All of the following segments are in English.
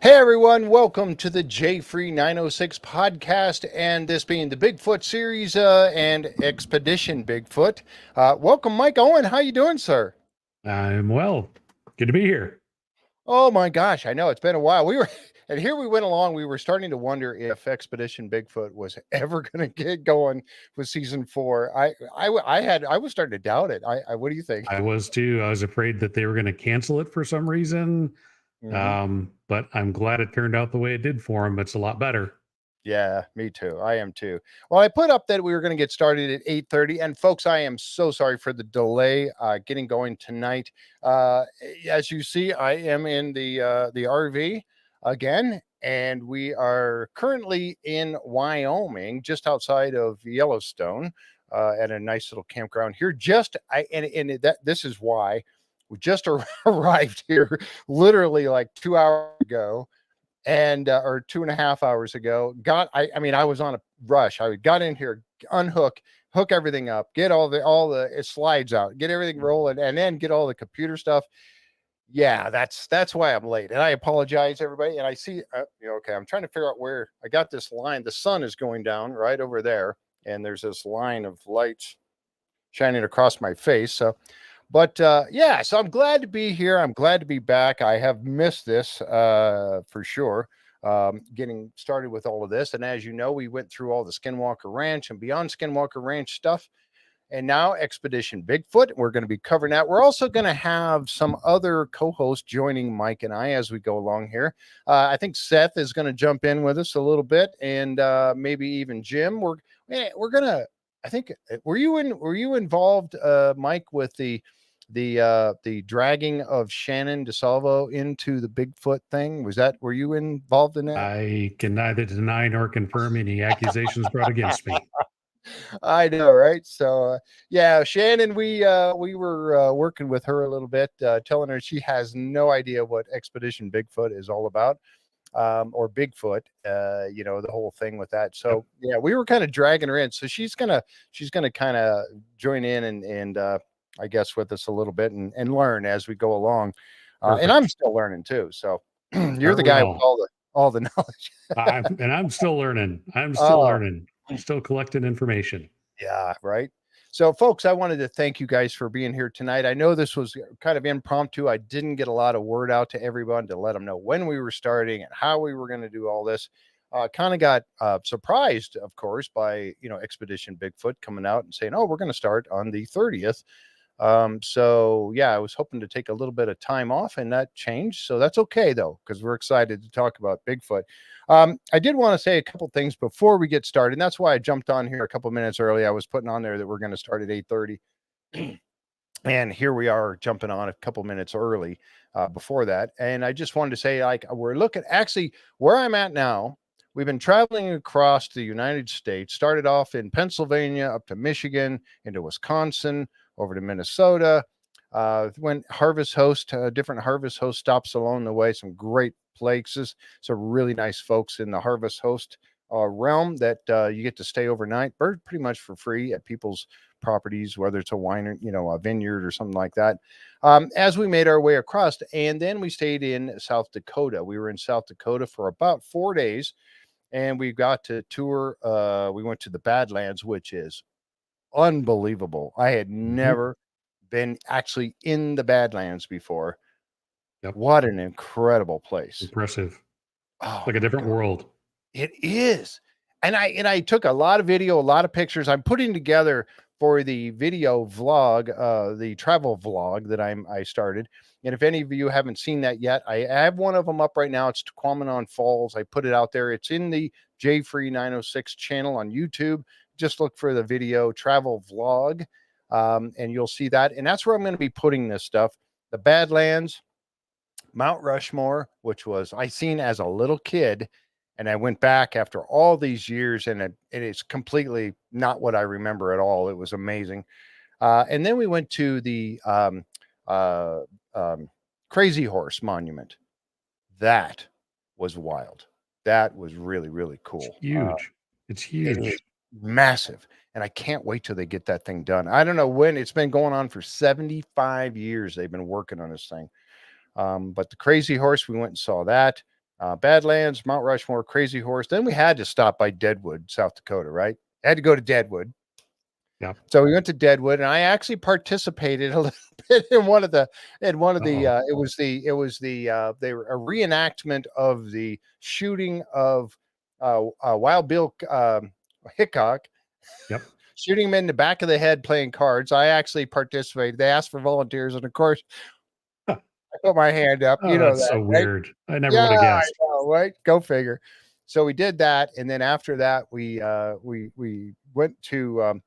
Hey everyone, welcome to the JFree906 podcast, and this being the Bigfoot series and Expedition Bigfoot. Welcome, Mike Owen. How you doing, sir? I'm well. Good to be here. Oh my gosh, I know it's been a while. And here we went along. We were starting to wonder if Expedition Bigfoot was ever going to get going with season 4. I was starting to doubt it. What do you think? I was too. I was afraid that they were going to cancel it for some reason. Mhm. But I'm glad it turned out the way it did for them. It's a lot better. Yeah, me too. I am too. Well, I put up that we were going to get started at 8:30, and folks, I am so sorry for the delay getting going tonight. As you see, I am in the RV again, and we are currently in Wyoming, just outside of Yellowstone, at a nice little campground here. That this is why we just arrived here, literally like 2 hours ago and or 2.5 hours ago. I was on a rush. I got in here, hook everything up, get all the slides out, get everything rolling, and then get all the computer stuff. Yeah, that's why I'm late, and I apologize, everybody. And I see, okay, I'm trying to figure out where I got this line. The sun is going down right over there, and there's this line of lights shining across my face. Yeah, so I'm glad to be here. I'm glad to be back. I have missed this for sure. Getting started with all of this. And as you know, we went through all the Skinwalker Ranch and beyond Skinwalker Ranch stuff. And now Expedition Bigfoot. We're going to be covering that. We're also going to have some other co-hosts joining Mike and I as we go along here. I think Seth is going to jump in with us a little bit, and maybe even Jim. We're gonna. I think were you involved, Mike, with the dragging of Shannon DeSalvo into the Bigfoot thing? Were you involved in that? I can neither deny nor confirm any accusations brought against me. I know, right? So, yeah, Shannon, we were working with her a little bit, telling her she has no idea what Expedition Bigfoot is all about, or Bigfoot, the whole thing with that. Yep. So, yeah, we were kind of dragging her in. So she's gonna kind of join in and I guess with us a little bit and learn as we go along. And I'm Perfect. still learning too. So you're the Aren't we guy with all? all the knowledge. I'm still learning. I'm still Oh, learning. Still collecting information. yeah, right. So, folks, I wanted to thank you guys for being here tonight. I know this was kind of impromptu. I didn't get a lot of word out to everyone to let them know when we were starting and how we were going to do all this. Kind of got surprised, of course, by Expedition Bigfoot coming out and saying, "Oh, we're going to start on the 30th." So yeah, I was hoping to take a little bit of time off, and that changed. So that's okay though, because we're excited to talk about Bigfoot. I did want to say a couple things before we get started, and that's why I jumped on here a couple minutes early. I was putting on there that we're going to start at 8:30, and here we are jumping on a couple minutes early before that. And I just wanted to say, like, we're looking actually where I'm at now. We've been traveling across the United States, started off in Pennsylvania, up to Michigan, into Wisconsin, over to Minnesota. Went different Harvest Host stops along the way, some great places, some really nice folks in the Harvest Host realm that you get to stay overnight, pretty much for free at people's properties, whether it's a wine, a vineyard or something like that. As we made our way across, and then we stayed in South Dakota. We were in South Dakota for about 4 days, and we got to tour. We went to the Badlands, which is unbelievable. I had Mhm. never been actually in the Badlands before. Yep. What an incredible place. Impressive. Oh Like a my different God. world. It is. And I took a lot of video, a lot of pictures. I'm putting together for the video vlog, the travel vlog that I started. And if any of you haven't seen that yet, I have one of them up right now. It's Quamanon Falls. I put it out there. It's in the JFree906 channel on YouTube. Just look for the video travel vlog, and you'll see that. And that's where I'm going to be putting this stuff. The Badlands, Mount Rushmore, which was I seen as a little kid, and I went back after all these years, and it is completely not what I remember at all. It was amazing. And then we went to the uh, um, Crazy Horse Monument. That was wild. That was really, really It's cool. huge. It's It is huge. massive. And I can't wait till they get that thing done. I don't know when. It's been going on for 75 years. They've been working on this thing. But the Crazy Horse, we went and saw that. Badlands, Mount Rushmore, Crazy Horse. Then we had to stop by Deadwood, South Dakota, right? Had to go to Deadwood. Yeah. So we went to Deadwood, and I actually participated a little bit in one of the it was they were a reenactment of the shooting of Wild Bill Hickok. Yep. Shooting him in the back of the head playing cards. I actually participated. They asked for volunteers, and of course, I put my hand up. Oh, You know that's that, so right? weird. I never Yeah, would have I guessed. know, right? Go figure. So we did that, and then after that, we went to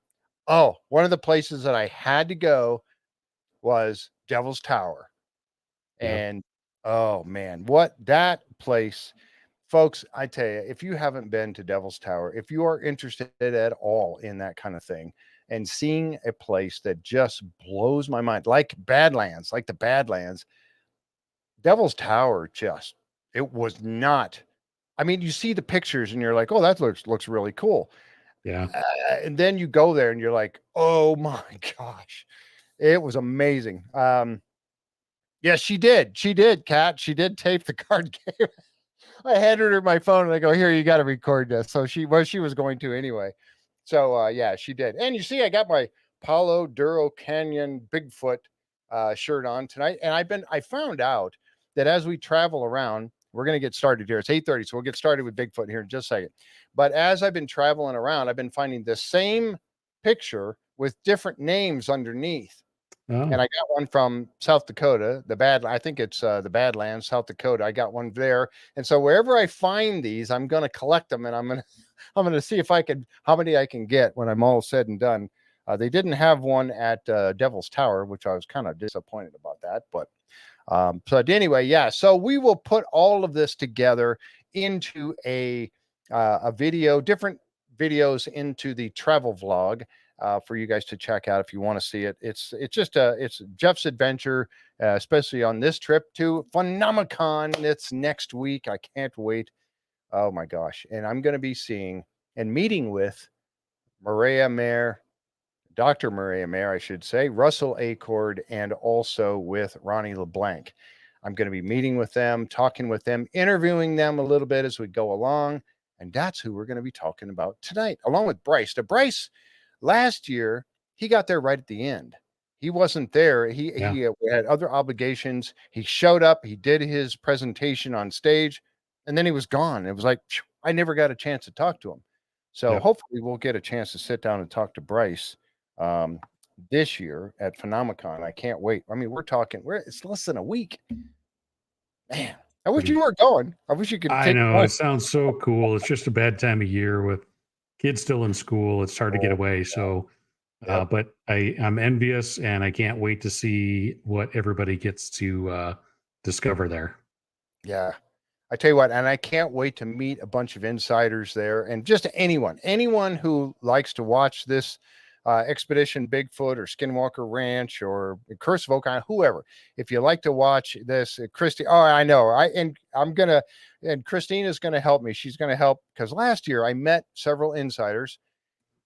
one of the places that I had to go was Devil's Tower, Yeah. and oh man, what that place, folks! I tell you, if you haven't been to Devil's Tower, if you are interested at all in that kind of thing, and seeing a place that just blows my mind, like Badlands, like the Badlands, Devil's Tower, it was not. I mean, you see the pictures and you're like, oh, that looks really cool. Yeah. And then you go there and you're like, oh my gosh, it was amazing. Yeah, she did. She did, Kat. She did tape the card game. I handed her my phone and I go, here, you got to record this. So she was going to anyway. So yeah, she did. And you see, I got my Palo Duro Canyon Bigfoot shirt on tonight. And I found out that as we travel around, we're going to get started here. It's 8:30, so we'll get started with Bigfoot here in just a second. But as I've been traveling around, I've been finding the same picture with different names underneath. And Oh, I got one from South Dakota, I think it's the Badlands, South Dakota. I got one there. And so wherever I find these, I'm going to collect them, and I'm going to see if how many I can get when I'm all said and done. They didn't have one at Devil's Tower, which I was kind of disappointed about that. But so anyway, yeah. So we will put all of this together into a video, different videos into the travel vlog for you guys to check out if you want to see it. It's it's Jeff's adventure, especially on this trip to Phenomicon. It's next week. I can't wait. Oh my gosh! And I'm going to be seeing and meeting with Maria Mayer, Dr. Maria Mayer, I should say, Russell Acord, and also with Ronnie LeBlanc. I'm going to be meeting with them, talking with them, interviewing them a little bit as we go along. And that's who we're going to be talking about tonight, along with Bryce. Now, Bryce, last year, he got there right at the end. He wasn't there. yeah. He had other obligations. He showed up. He did his presentation on stage, and then he was gone. It was like, I never got a chance to talk to him. So Yep. hopefully we'll get a chance to sit down and talk to Bryce um, this year at Phenomicon. I can't wait. I mean, it's less than a week. Man, I wish you were going. I wish you could I take know one. it sounds so cool. It's just a bad time of year with kids still in school. It's hard to get away. So, Yep. but I'm envious and I can't wait to see what everybody gets to discover there. Yeah. I tell you what, and I can't wait to meet a bunch of insiders there and just anyone who likes to watch this Expedition Bigfoot or Skinwalker Ranch or Curse of Oak, whoever. If you like to watch this, Christy, oh, I know. And Christina's going to help me. She's going to help because last year I met several insiders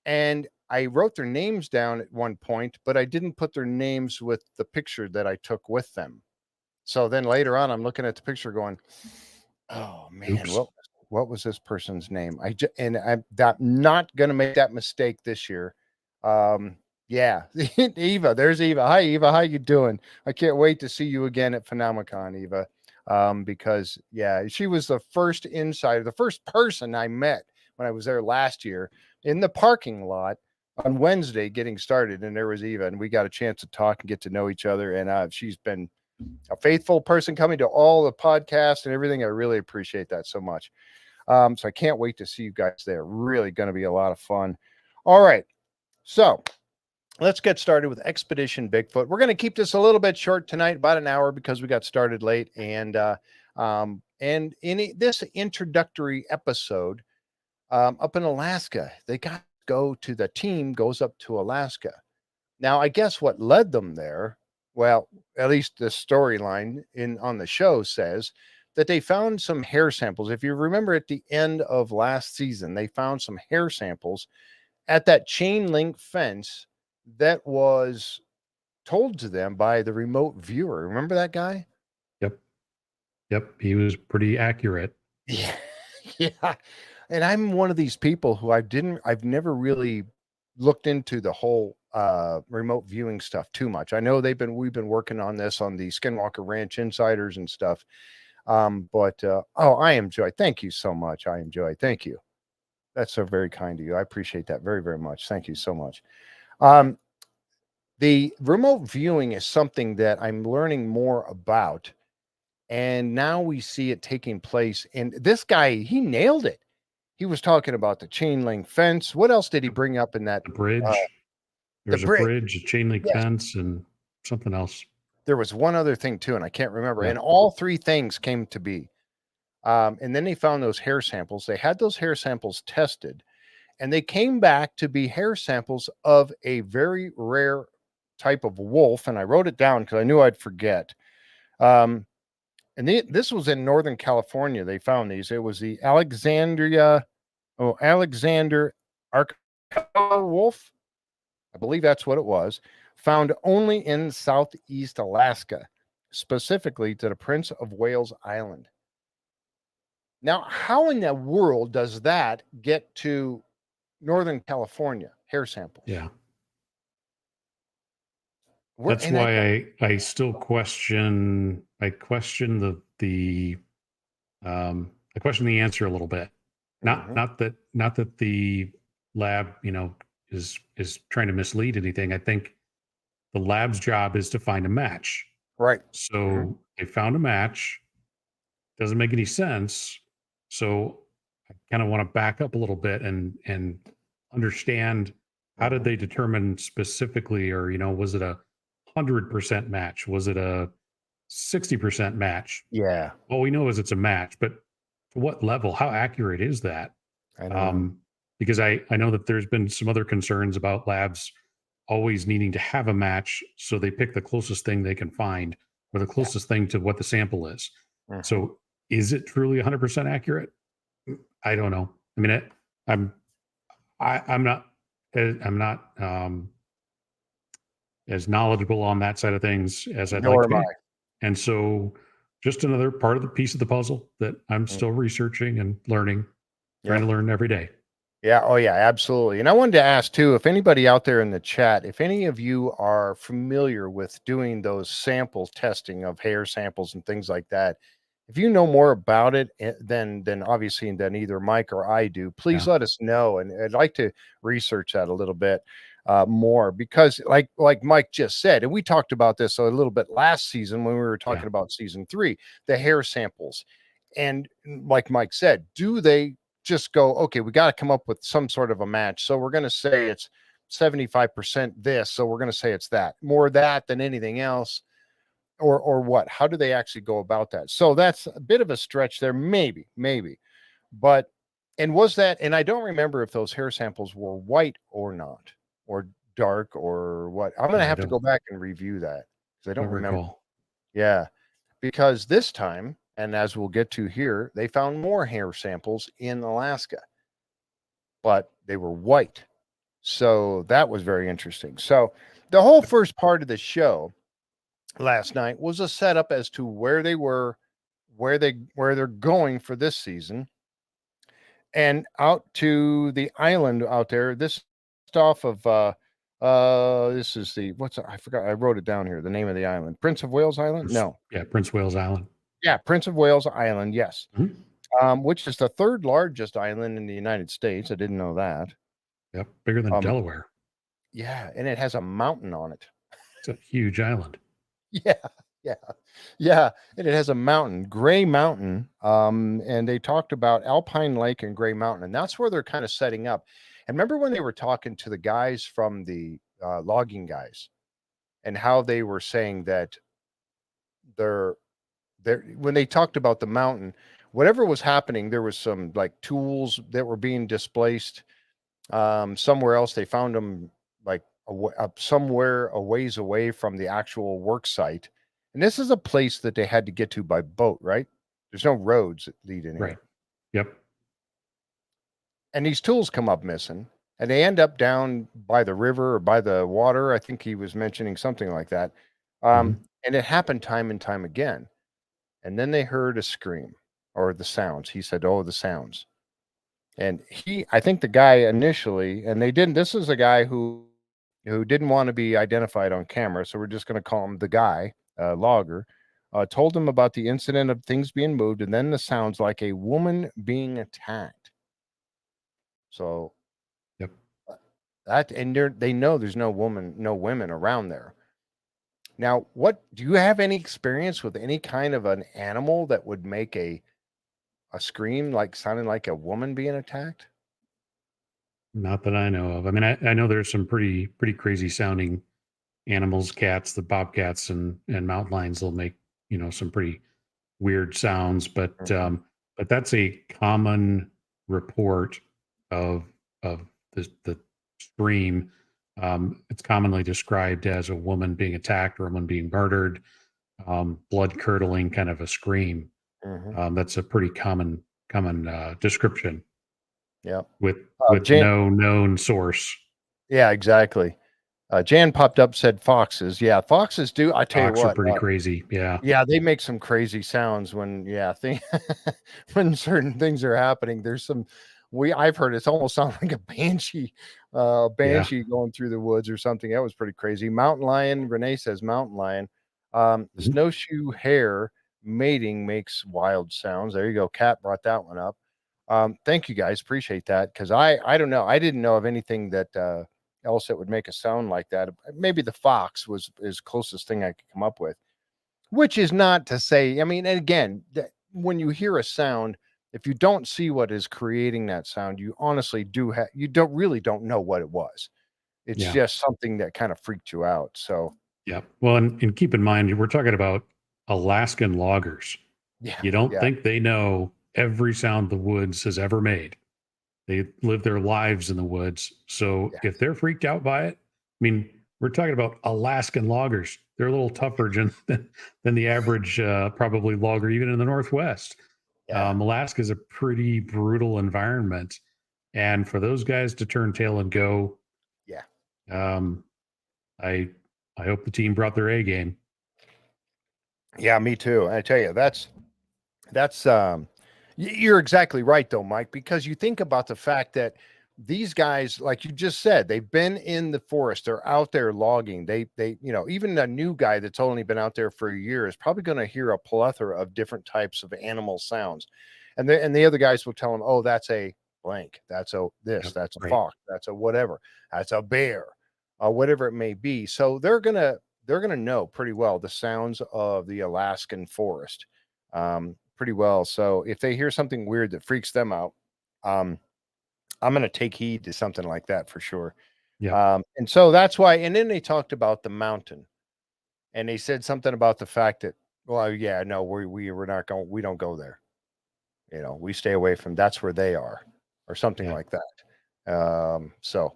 and I wrote their names down at one point, but I didn't put their names with the picture that I took with them. So then later on, I'm looking at the picture going, oh man, Oops. what was this person's name? I'm not going to make that mistake this year. Yeah, Eva, there's Eva. Hi, Eva. How you doing? I can't wait to see you again at Phenomicon, Eva. Because yeah, she was the first insider, the first person I met when I was there last year in the parking lot on Wednesday getting started. And there was Eva, and we got a chance to talk and get to know each other. And she's been a faithful person coming to all the podcasts and everything. I really appreciate that so much. So I can't wait to see you guys there. Really going to be a lot of fun. All right. So let's get started with Expedition Bigfoot. We're going to keep this a little bit short tonight, about an hour, because we got started late. And in this introductory episode up in Alaska, the team goes up to Alaska. Now, I guess what led them there, well, at least the storyline on the show says that they found some hair samples. If you remember at the end of last season, they found some hair samples at that chain link fence that was told to them by the remote viewer. Remember that guy? Yep. He was pretty accurate. Yeah. Yeah. And I'm one of these people who I've never really looked into the whole remote viewing stuff too much. I know we've been working on this on the Skinwalker Ranch Insiders and stuff. But oh, I enjoy. Thank you so much. I enjoy. Thank you. That's so very kind of you. I appreciate that very, very much. Thank you so much. Um, the remote viewing is something that I'm learning more about. And now we see it taking place. And this guy, he nailed it. He was talking about the chain link fence. What else did he bring up in that? The Uh, bridge. the There's a brick. bridge, a chain link Yes. fence, and something else. There was one other thing too, and I can't remember. Yeah. And all three things came to be. And then they found those hair samples. They had those hair samples tested, and they came back to be hair samples of a very rare type of wolf. And I wrote it down because I knew I'd forget. Um, this was in Northern California. They found these. It was the Alexander Archer wolf. I believe that's what it was. Found only in Southeast Alaska, specifically to the Prince of Wales Island. Now, how in the world does that get to Northern California hair samples? Yeah. Where, That's and I don't, why I still question I question the answer a little bit. Mhm. Not that the lab, is trying to mislead anything. I think the lab's job is to find a match. Right. Mhm. So they found a match. Doesn't make any sense. So I kind of want to back up a little bit and understand, how did Mhm. they determine specifically, or was it a 100% match? Was it a 60% match? Yeah, All we know is it's a match, but to what level? How accurate is that? I don't know. Um, because I know that there's been some other concerns about labs always needing to have a match, so they pick the closest thing they can find, or the Yeah. closest thing to what the sample is. Mhm. So is it truly 100% accurate? I don't know. I mean, I'm I'm not I'm not as knowledgeable on that side of things as I'd like Nor to am be. I. And so, just another part of the piece of the puzzle that I'm Mm. still researching and learning, trying Yeah. to learn every day. Yeah. Oh, yeah. Absolutely. And I wanted to ask too, if anybody out there in the chat, if any of you are familiar with doing those sample testing of hair samples and things like that, if you know more about it than obviously than either Mike or I do, please Yeah. let us know. And I'd like to research that a little bit more because, like Mike just said, and we talked about this a little bit last season when we were Yeah. talking about season 3, the hair samples. And like Mike said, do they just go, okay, we got to come up with some sort of a match. So we're going to say it's 75% this. So we're going to say it's that, more that than anything else, or what? How do they actually go about that? So that's a bit of a stretch there, maybe. But and was that, and I don't remember if those hair samples were white or not, or dark or what. I'm going to Yeah, have to go back and review that because I don't don't remember. recall. Yeah, because this time, and as we'll get to here, they found more hair samples in Alaska, but they were white. So that was very interesting. So the whole first part of the show last night was a setup as to where they were, where they're going for this season, and out to the island out there. This off of this is the I forgot, I wrote it down here, the name of the island. Prince of Wales Island? No. Prince Wales Island. Yeah, Prince of Wales Island, yes. Mhm. Which is the third largest island in the United States. I didn't know that. Yep, bigger than Um, Delaware. yeah, and it has a mountain on it. It's a huge island. Yeah, yeah, yeah, and it has a mountain, Gray Mountain. And they talked about Alpine Lake and Gray Mountain, and that's where they're kind of setting up. And remember when they were talking to the guys from the logging guys, and how they were saying that they're when they talked about the mountain, whatever was happening, there was some like tools that were being displaced somewhere else. They found them like somewhere a ways away from the actual work site. And this is a place that they had to get to by boat, right? There's no roads that lead in Right. here. Yep. And these tools come up missing, and they end up down by the river or by the water. I think he was mentioning something like that. Mhm. And it happened time and time again. And then they heard a scream, or the sounds. He said, "Oh, the sounds." And I think the guy initially, and they didn't. This is a guy who didn't want to be identified on camera, so we're just going to call him the guy, logger. Told him about the incident of things being moved, and then the sounds like a woman being attacked. So Yep. that, and they know there's no women around there. Now, what do you have any experience with any kind of an animal that would make a scream like sounding like a woman being attacked? Not that I know of. I mean, I know there's some pretty crazy sounding animals, cats, the bobcats and mountain lions will make, some pretty weird sounds, Mhm. but that's a common report of the scream. It's commonly described as a woman being attacked or a woman being murdered, blood curdling kind of a scream. Mhm. That's a pretty common description Yeah. with Jan, no known source. yeah, exactly. Jan popped up, said foxes. Yeah, foxes do. I tell you Fox are what. pretty crazy. Yeah. Yeah, they make some crazy sounds when, yeah, when certain things are happening. There's some I've heard it's almost sound like a Yeah. banshee going through the woods or something. That was pretty crazy. Mountain lion, Renee says mountain lion. Mhm. Snowshoe hare mating makes wild sounds. There you go. Cat brought that one up. Thank you guys. Appreciate that. Cause I don't know. I didn't know of anything that else that would make a sound like that. Maybe the fox was closest thing I could come up with. Which is not to say, I mean, and again, when you hear a sound, if you don't see what is creating that sound, you honestly you don't know what it was. It's Yeah. just something that kind of freaked you out. So Yeah. Well, and keep in mind, we're talking about Alaskan loggers. yeah, You don't yeah, think they know every sound the woods has ever made. They live their lives in the woods. So yeah, if they're freaked out by it, I mean, we're talking about Alaskan loggers. They're a little tougher than the average, probably logger, even in the Northwest. yeah, Alaska is a pretty brutal environment. And for those guys to turn tail and go, yeah. um, I I hope the team brought their A game. Yeah, me too. I tell you, that's you're exactly right though, Mike, because you think about the fact that these guys, like you just said, they've been in the forest, they're out there logging. Even a new guy that's only been out there for a year is probably going to hear a plethora of different types of animal sounds. And the other guys will tell him, "Oh, that's a blank. That's a this, Yep. that's a Right. fox, that's a whatever, that's a bear." Whatever it may be. So they're gonna know pretty well the sounds of the Alaskan forest, pretty well. So if they hear something weird that freaks them out, um, I'm gonna take heed to something like that for sure. Yep. And so that's why. And then they talked about the mountain, and they said something about the fact that, well, yeah, no, we're not going. We don't go there. We stay away from. That's where they are, or something Yeah. like that. So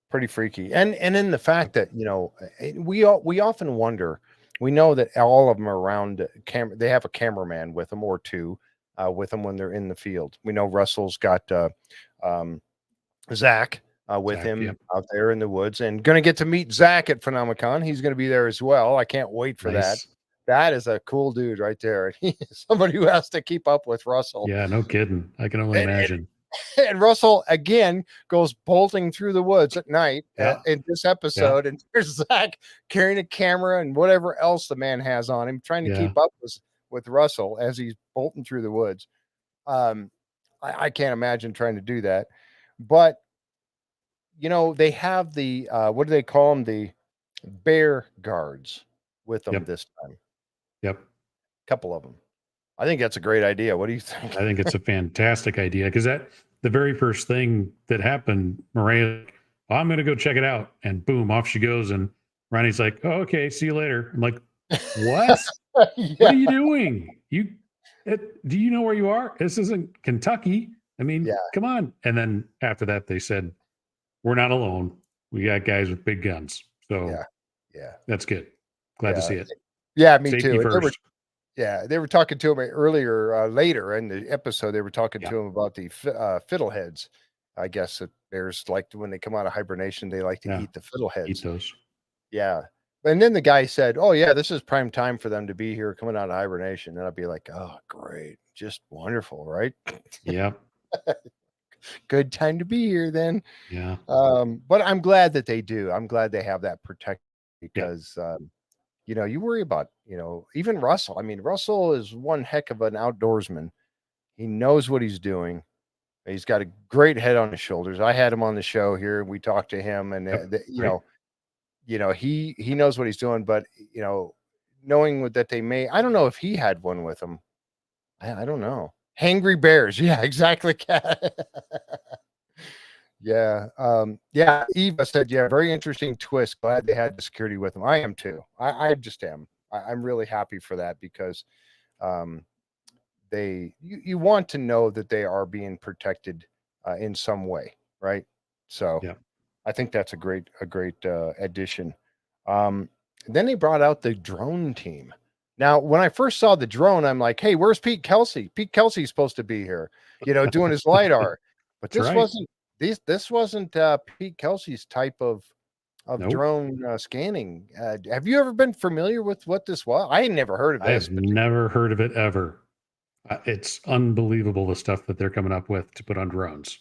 pretty freaky. And then the fact Yep. that, we often wonder, we know that all of them are around camera, they have a cameraman with them or two with them when they're in the field. We know Russell's got um, Zach with Zach. him Yep. out there in the woods, and going to get to meet Zach at Phenomenon. He's going to be there as well. I can't wait for that. Nice. That is a cool dude right there. Somebody who has to keep up with Russell. Yeah. No kidding. I can only And, imagine. and Russell again goes bolting through the woods at night Yeah. in this Yeah. episode, and there's Zach carrying a camera and whatever else the man has on him, trying to Yeah. keep up with Russell as he's bolting through the woods. Um, I can't imagine trying to do that, but they have the what do they call them? The bear guards with them Yep. this time. Yep. Couple of them. I think that's a great idea. What do you think? I think it's a fantastic idea because that the very first thing that happened, Mariah, well, I'm going to go check it out, and boom, off she goes, and Ronnie's like, "Oh, okay, see you later." I'm like, "What? What Yeah, are you doing? Do you know where you are? This isn't Kentucky. I mean, yeah, come on." And then after that, they said, "We're not alone. We got guys with big guns." So yeah, yeah, that's good. Glad to yeah. see it. Yeah, me Safety too. And first. they were talking to him earlier, later in the episode. They were talking Yeah. to him about the fiddleheads. I guess that bears like when they come out of hibernation, they like to Yeah. eat the Eat fiddleheads. those. Yeah. And then the guy said, "Oh yeah, this is prime time for them to be here, coming out of hibernation." And I'd be like, "Oh, great, just wonderful, right? Yep. Good time to be here then." Yeah. But I'm glad that they do. I'm glad they have that protection Yep. because you worry about, even Russell. I mean, Russell is one heck of an outdoorsman. He knows what he's doing. He's got a great head on his shoulders. I had him on the show here. We talked to him, and Yep. Right. he knows what he's doing. But knowing that they may, I don't know if he had one with him. I don't know. Hangry bears, yeah, exactly. Yeah. Yeah. Eva said, yeah, very interesting twist. Glad they had the security with them. I am too. I just am. I'm really happy for that because um, you want to know that they are being protected in some way, right? So Yep. I think that's a great addition. Um, then they brought out the drone team. Now, when I first saw the drone, I'm like, hey, where's Pete Kelsey? Pete Kelsey's supposed to be here, doing his LiDAR. But That's right. this wasn't Pete Kelsey's type of Nope. drone scanning. Have you ever been familiar with what this was? I had never heard of I this, have but never heard of it ever. It's unbelievable the stuff that they're coming up with to put on drones.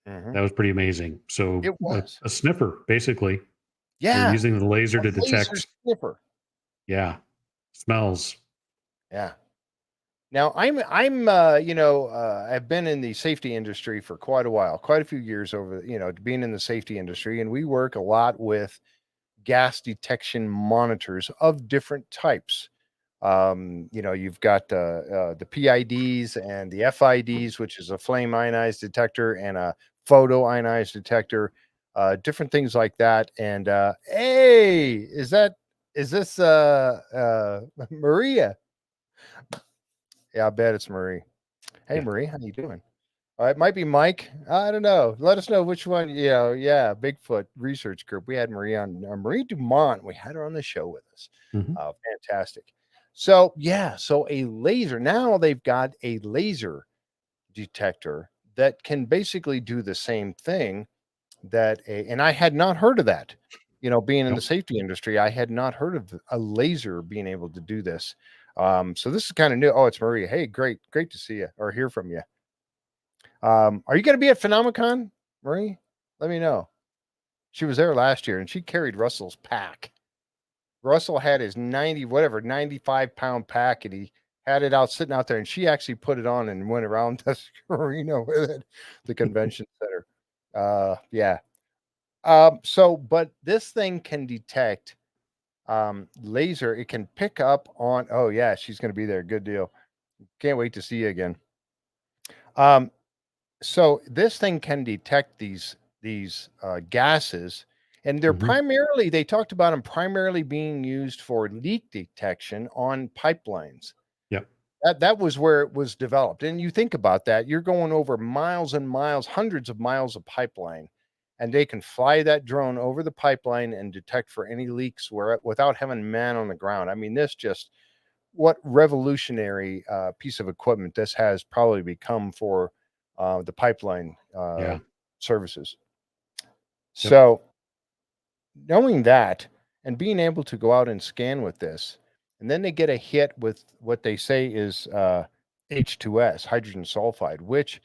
Mhm. That was pretty amazing. So It was. a sniffer, basically. They're Yeah, using the laser a to laser detect, sniffer. yeah, smells. Yeah. Now I've been in the safety industry for quite a while, quite a few years over, being in the safety industry, and we work a lot with gas detection monitors of different types. You've got the PIDs and the FIDs, which is a flame ionized detector and a photo ionized detector, different things like that. And hey, is this Maria? Yeah, I bet it's Marie. Hey, Yeah. Marie, how you doing? It might be Mike. I don't know. Let us know which one. Yeah, Bigfoot Research Group. We had Marie on, Marie Dumont. We had her on the show with us. Hmm. Fantastic. So yeah, so a laser. Now they've got a laser detector that can basically do the same thing and I had not heard of that. Being in the Yep. safety industry, I had not heard of a laser being able to do this. So this is kind of new. Oh, it's Maria. Hey, great to see you or hear from you. Are you going to be at Phenomicon, Marie? Let me know. She was there last year and she carried Russell's pack. Russell had his 95-pound pack, and he had it out sitting out there, and she actually put it on and went around the arena with it, the convention center. Yeah. But this thing can detect laser. It can pick up on, oh yeah, she's going to be there. Good deal. Can't wait to see you again. Um, so this thing can detect these gases, and Hmm. they talked about them primarily being used for leak detection on pipelines. Yep. That was where it was developed. And you think about that, you're going over miles and miles, hundreds of miles of pipeline, and they can fly that drone over the pipeline and detect for any leaks without having man on the ground. I mean, this just what revolutionary piece of equipment this has probably become for the pipeline Yeah. services. Yep. So knowing that and being able to go out and scan with this, and then they get a hit with what they say is H2S, hydrogen sulfide, which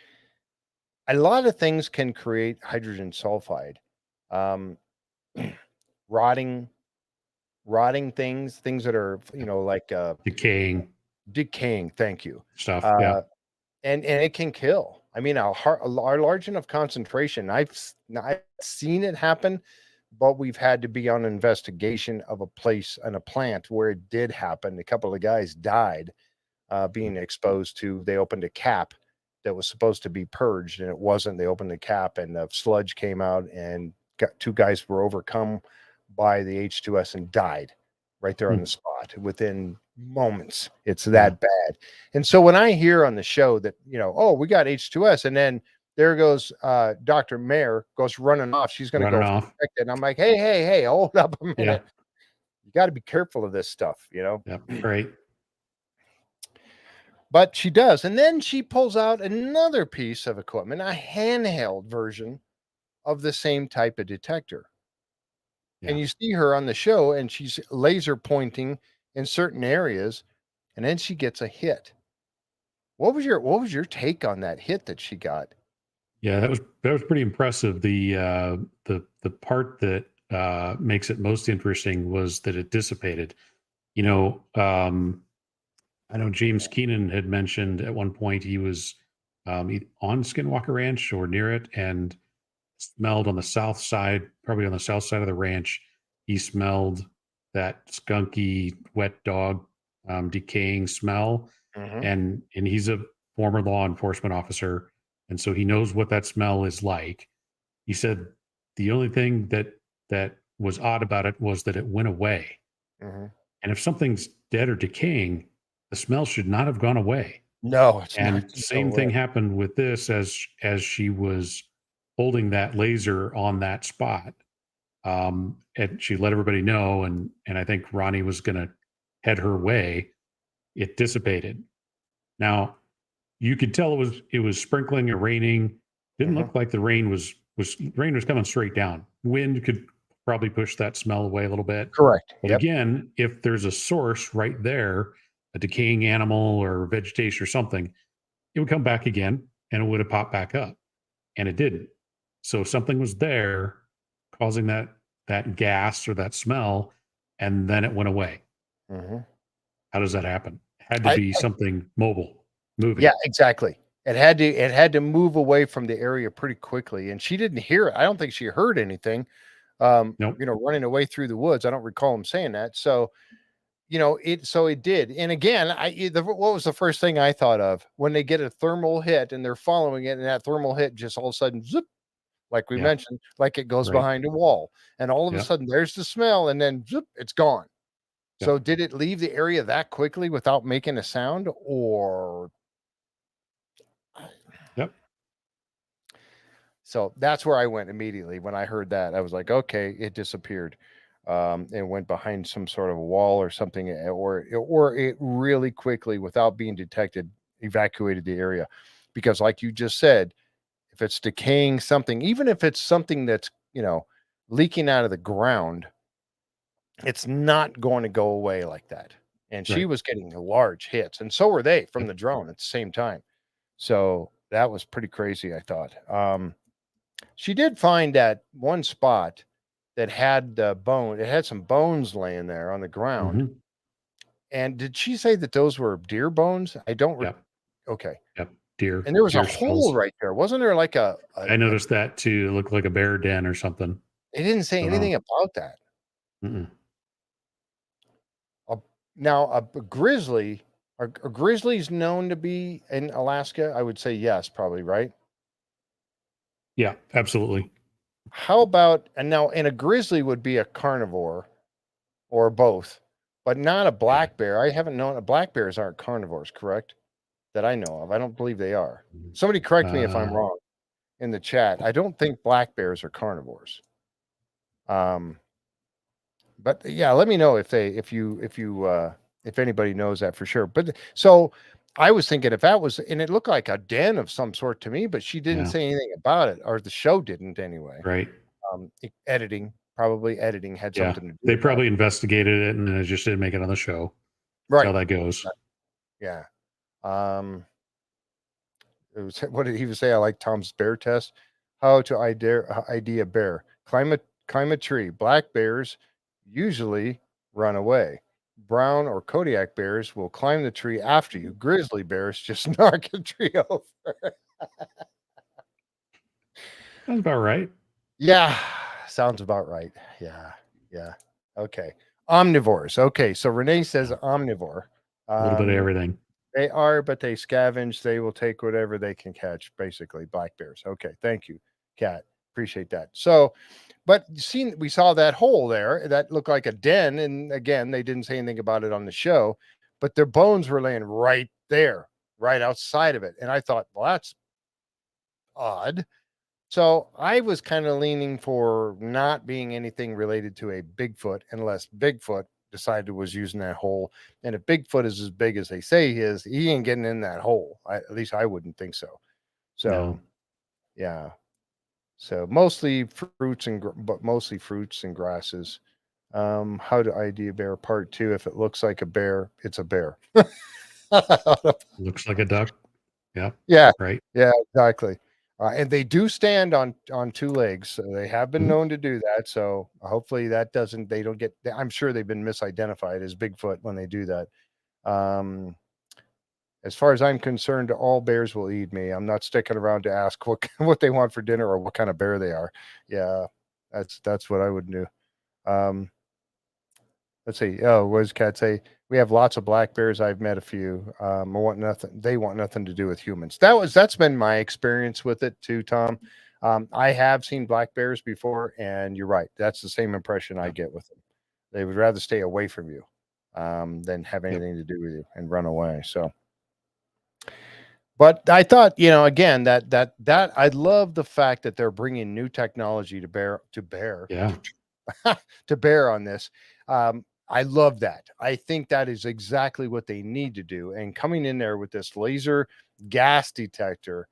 a lot of things can create hydrogen sulfide. Um, rotting, rotting things that are, like Decaying decaying. Thank you. stuff. Yeah. Uh, and it can kill. I mean, a large enough concentration. I've seen it happen, but we've had to be on an investigation of a place and a plant where it did happen. A couple of guys died being exposed to. They opened a cap that was supposed to be purged, and it wasn't. They opened the cap, and the sludge came out, and two guys were overcome by the H2S and died right there on Hmm. the spot within moments. It's Yeah. that bad. And so when I hear on the show that, oh, we got H2S, and then there goes Dr. Mayer goes running off. She's going to Running go off. protect it. And I'm like, hey, hold up a Yeah. minute. You got to be careful of this stuff. Yep. Right. But she does. And then she pulls out another piece of equipment, a handheld version of the same type of detector. and you see her on the show and she's laser pointing in certain areas, and then she gets a hit. What was your take on that hit that she got? Yeah, that was pretty impressive. The part that makes it most interesting was that it dissipated. You know, I know James Keenan had mentioned at one point he was on Skinwalker Ranch or near it, and smelled on the south side, probably on the south side of the ranch. He smelled that skunky, wet dog, decaying smell, Mm-hmm. and he's a former law enforcement officer, and so he knows what that smell is like. He said the only thing that was odd about it was that it went away. Mm-hmm. And if something's dead or decaying, the smell should not have gone away. No, it's not. And same thing happened with this as she was holding that laser on that spot. And she let everybody know, and I think Ronnie was going to head her way. It dissipated. Now you could tell it was sprinkling or raining. Didn't look like the rain was coming straight down. Wind could probably push that smell away a little bit. Correct. But again, if there's a source right there, a decaying animal or vegetation or something, it would come back again and it would have popped back up. And it didn't. So something was there causing that gas or that smell, and then it went away. Mm-hmm. How does that happen? It had to be something moving. Yeah, exactly. It had to move away from the area pretty quickly, and she didn't hear it. I don't think she heard anything. Nope. You know, running away through the woods. I don't recall him saying that. So, you know, it did. And again, what was the first thing I thought of when they get a thermal hit and they're following it, and that thermal hit just all of a sudden, zip, like we mentioned, like it goes behind a wall, and all of a sudden there's the smell, and then zip, it's gone. So did it leave the area that quickly without making a sound, or? Yep. So that's where I went immediately when I heard that. I was like, okay, it disappeared. And went behind some sort of wall or something, or it really quickly, without being detected, evacuated the area. Because like you just said, if it's decaying something, even if it's something that's, you know, leaking out of the ground, it's not going to go away like that. And she was getting large hits, and so were they from the drone at the same time. So that was pretty crazy, I thought. She did find that one spot that had bone. It had some bones laying there on the ground. Mm-hmm. And did she say that those were deer bones? I don't. Okay. Yep. Deer. And there was a skulls. hole right there. Wasn't there like I noticed that too. It looked like a bear den or something. It didn't say anything about that. Now, a grizzly, are grizzlies known to be in Alaska? I would say yes, probably, right? Yeah, absolutely. How about, and a grizzly would be a carnivore or both, but not a black bear. I haven't known, black bears aren't carnivores, correct? That I know of. I don't believe they are. Somebody correct me if I'm wrong in the chat. I don't think black bears are carnivores. But yeah, let me know if anybody knows that for sure. But so I was thinking if that was, and it looked like a den of some sort to me, but she didn't say anything about it, or the show didn't anyway. Right. Editing had something to do. They probably investigated it and it just didn't make it on the show. Right. That's how that goes. Yeah. It was, what did he say? I like Tom's bear test. How to ID a bear. Climb a tree. Black bears usually run away. Brown or Kodiak bears will climb the tree after you. Grizzly bears just knock a tree over. Sounds about right. Yeah, sounds about right. Yeah. Okay. Omnivores. Okay, so Renee says omnivore. A little bit of everything. They are, but they scavenge. They will take whatever they can catch, basically. Black bears. Okay, thank you, Kat. Appreciate that. So, but we saw that hole there that looked like a den, and again, they didn't say anything about it on the show, but their bones were laying right there, right outside of it. And I thought, well, that's odd. So I was kind of leaning for not being anything related to a Bigfoot, unless Bigfoot decided was using that hole. And if Bigfoot is as big as they say he is, he ain't getting in that hole. At least I wouldn't think so. So, yeah. So mostly fruits but mostly fruits and grasses. How to ID a bear part 2. If it looks like a bear, it's a bear. Looks like a duck. Yeah. Yeah, Right. yeah, exactly. And they do stand on 2 legs, so they have been Mhm. known to do that. So hopefully that doesn't. They don't get. I'm sure they've been misidentified as Bigfoot when they do that. Um, as far as I'm concerned, all bears will eat me. I'm not sticking around to ask what what they want for dinner or what kind of bear they are. Yeah, that's what I would do. Um, let's see. Oh, what does Cat say? We have lots of black bears. I've met a few. I want nothing. They want nothing to do with humans. That's been my experience with it too, Tom. I have seen black bears before, and you're right. That's the same impression I Yeah. get with them. They would rather stay away from you than have Yep. anything to do with you and run away. So, but I thought, again, that I love the fact that they're bringing new technology to bear Yeah. to bear on this. I love that. I think that is exactly what they need to do. And coming in there with this laser gas detector,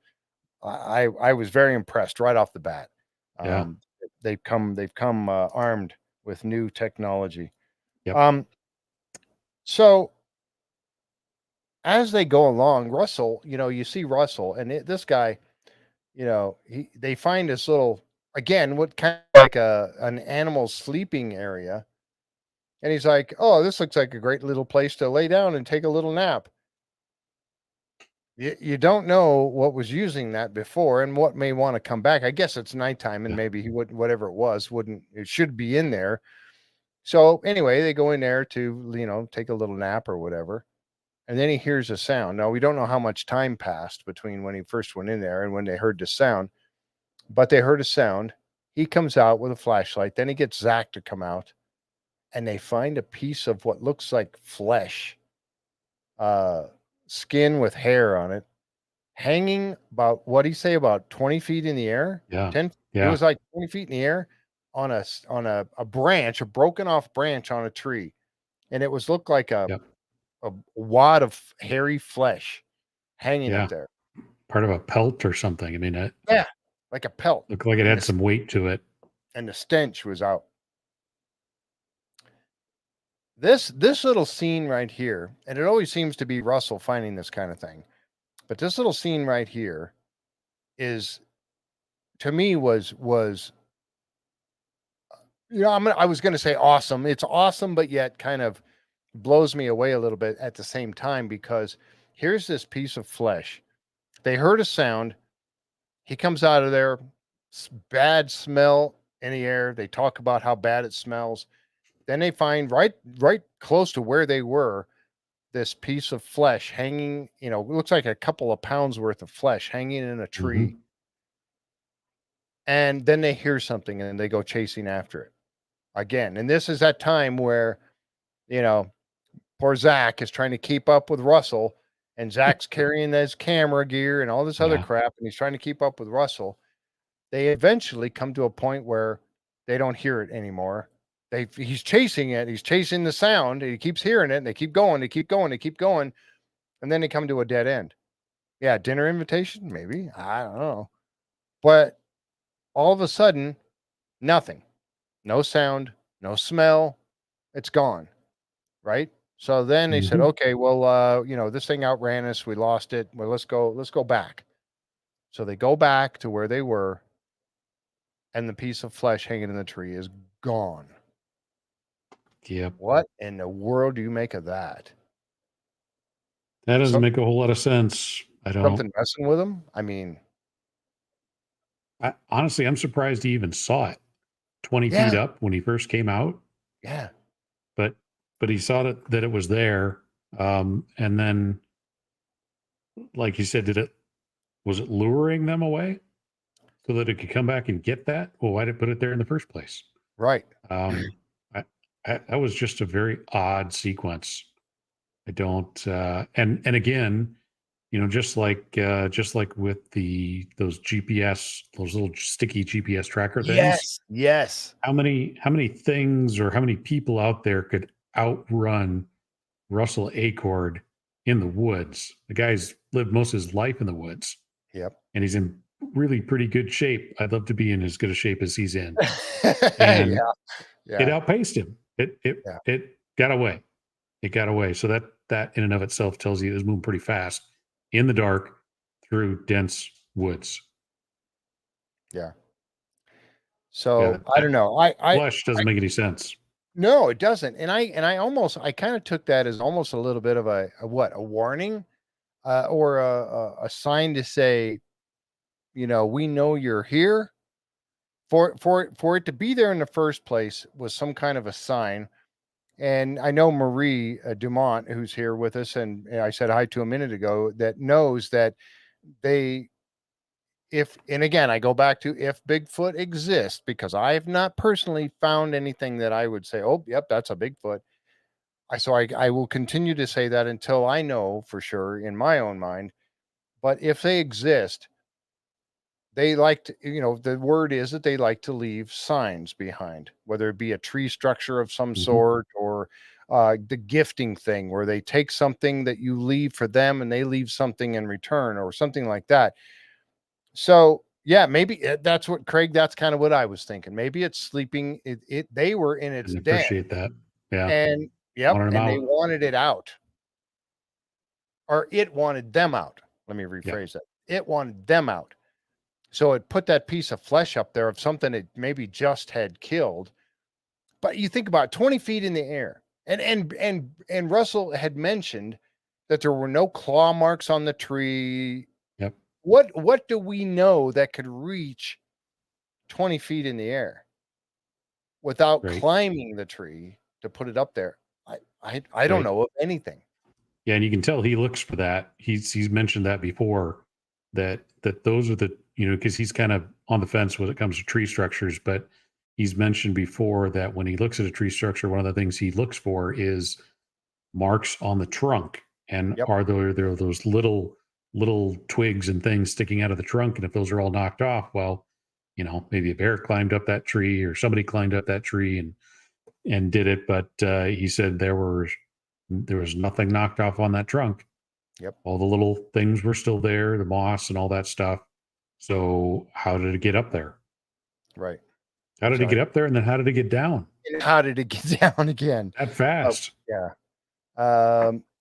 I was very impressed right off the bat. Yeah. Um, they've come armed with new technology. Yep. Um, so as they go along, Russell, you see Russell, and this guy, they find this little, again, what kind of like an animal sleeping area. And he's like, "Oh, this looks like a great little place to lay down and take a little nap." You don't know what was using that before and what may want to come back. I guess it's nighttime and Yeah. maybe he would, whatever it was, wouldn't, it should be in there. So anyway, they go in there to, take a little nap or whatever. And then he hears a sound. Now, we don't know how much time passed between when he first went in there and when they heard the sound, but they heard a sound. He comes out with a flashlight. Then he gets Zach to come out and they find a piece of what looks like flesh, uh, skin with hair on it, hanging about, what do you say, about 20 feet in the air? Yeah. 10, it Yeah. was like 20 feet in the air on a branch, a broken off branch on a tree. And it was looked like a, Yep. a wad of hairy flesh hanging up Yeah. there. Part of a pelt or something. I mean, it Yeah, like a pelt. looked like it And had some weight to it. the stench was out. This little scene right here, and it always seems to be Russell finding this kind of thing. But this little scene right here is, to me, was I was going to say awesome. It's awesome, but yet kind of blows me away a little bit at the same time, because here's this piece of flesh. They heard a sound. He comes out of there, bad smell in the air. They talk about how bad it smells. Then they find right close to where they were this piece of flesh hanging, it looks like a couple of pounds worth of flesh hanging in a tree. Hmm. And then they hear something and they go chasing after it again. And this is that time where, you know, poor Zach is trying to keep up with Russell, and Zach's carrying his camera gear and all this other Yeah. crap, and he's trying to keep up with Russell. They eventually come to a point where they don't hear it anymore. He's chasing it. He's chasing the sound. And he keeps hearing it, and they keep going. They keep going. They keep going, and then they come to a dead end. Yeah, dinner invitation, maybe. I don't know, but all of a sudden, nothing. No sound. No smell. It's gone. Right. So then they said, Hmm. okay, well, this thing outran us. We lost it. Well, let's go back. So they go back to where they were, and the piece of flesh hanging in the tree is gone. Yep. What in the world do you make of that? That doesn't Some make a whole lot of sense. I don't. Something messing with them? I mean, Honestly, I'm surprised he even saw it 20 feet yeah, up when he first came out, yeah, but he saw that it was there. And then, like you said, was it luring them away so that it could come back and get that? Well, why did it put it there in the first place? right. Um, that was just a very odd sequence. I don't, and again, just like with those GPS, those little sticky GPS tracker things. Yes, yes, How many things or how many people out there could outrun Russell Acord in the woods? The guy's lived most of his life in the woods, yep, and he's in really pretty good shape. I'd love to be in as good a shape as he's in. Yeah, And it yeah, outpaced him. yeah. It got away. It got away. So that in and of itself tells you it was moving pretty fast in the dark through dense woods. Yeah. Yeah, So I don't that know. flush doesn't make any sense. No, it doesn't. I kind of took that as almost a little bit of a warning, or a sign to say, we know you're here. For it to be there in the first place was some kind of a sign. And I know Marie Dumont, who's here with us, and I said hi to a minute ago, that knows that they, if, and again, I go back to if Bigfoot exists, because I have not personally found anything that I would say, oh, yep, that's a Bigfoot. I will continue to say that until I know for sure in my own mind. But if they exist, they like to, the word is that they like to leave signs behind, whether it be a tree structure of some Mhm. sort, or the gifting thing where they take something that you leave for them and they leave something in return or something like that. So yeah, maybe that's what Craig, that's kind of what I was thinking. Maybe it's sleeping. They were in its And den, appreciate that. Yeah. and yep, Wanted him and they out. wanted it out, or it wanted them out. Let me Yeah. rephrase that. It wanted them out. So it put that piece of flesh up there of something it maybe just had killed. But you think about 20 feet in the air. And Russell had mentioned that there were no claw marks on the tree. Yep. What do we know that could reach 20 feet in the air without Great. climbing the tree to put it up there? I don't Right. know of anything. Yeah, and you can tell he looks for that. He's mentioned that before, that those are the, because he's kind of on the fence when it comes to tree structures, but he's mentioned before that when he looks at a tree structure, one of the things he looks for is marks on the trunk. And Yep. are there those little twigs and things sticking out of the trunk? And if those are all knocked off, well, maybe a bear climbed up that tree or somebody climbed up that tree and did it. But he said there was nothing knocked off on that trunk. Yep. All the little things were still there, the moss and all that stuff. So how did it get up there? Right. How did it So get up there? And then how did it get down and how did it get down again? that Oh, fast? yeah.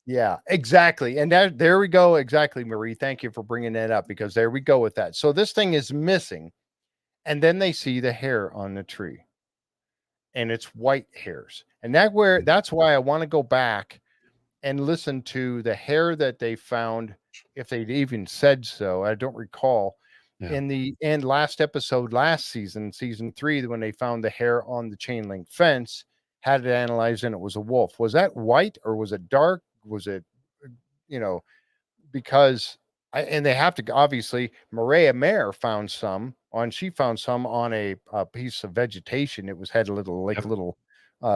Yeah, exactly. And there we go. Exactly, Marie. Thank you for bringing that up, because there we go with that. So this thing is missing, and then they see the hair on the tree, and it's white hairs. And that's why I want to go back and listen to the hair that they found, if they'd even said so. I don't recall. Yeah. In the end, last episode, last season, season 3, when they found the hair on the chain link fence, had it analyzed, and it was a wolf. Was that white or was it dark? Was it, you know, because and they have to, obviously, Maria Mare found some on, she found some on a piece of vegetation. It was had a little, like Yep. little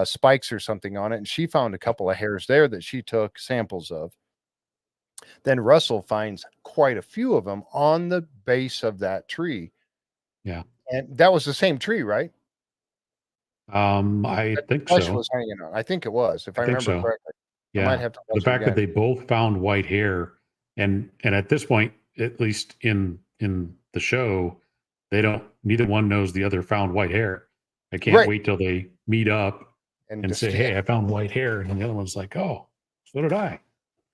spikes or something on it, and she found a couple of hairs there that she took samples of. Then Russell finds quite a few of them on the base of that tree, Yeah. and that was the same tree, right? I That think flesh so. was hanging on. I think it was, if I I think remember so. correctly. I might Yeah. have to The watch it fact that again. they both found white hair, and at this point, at least in the show, they don't, neither one knows the other found white hair. I can't Right. wait till they meet up And and just say, "Hey, I found white hair," and the other one's like, "Oh, so did I."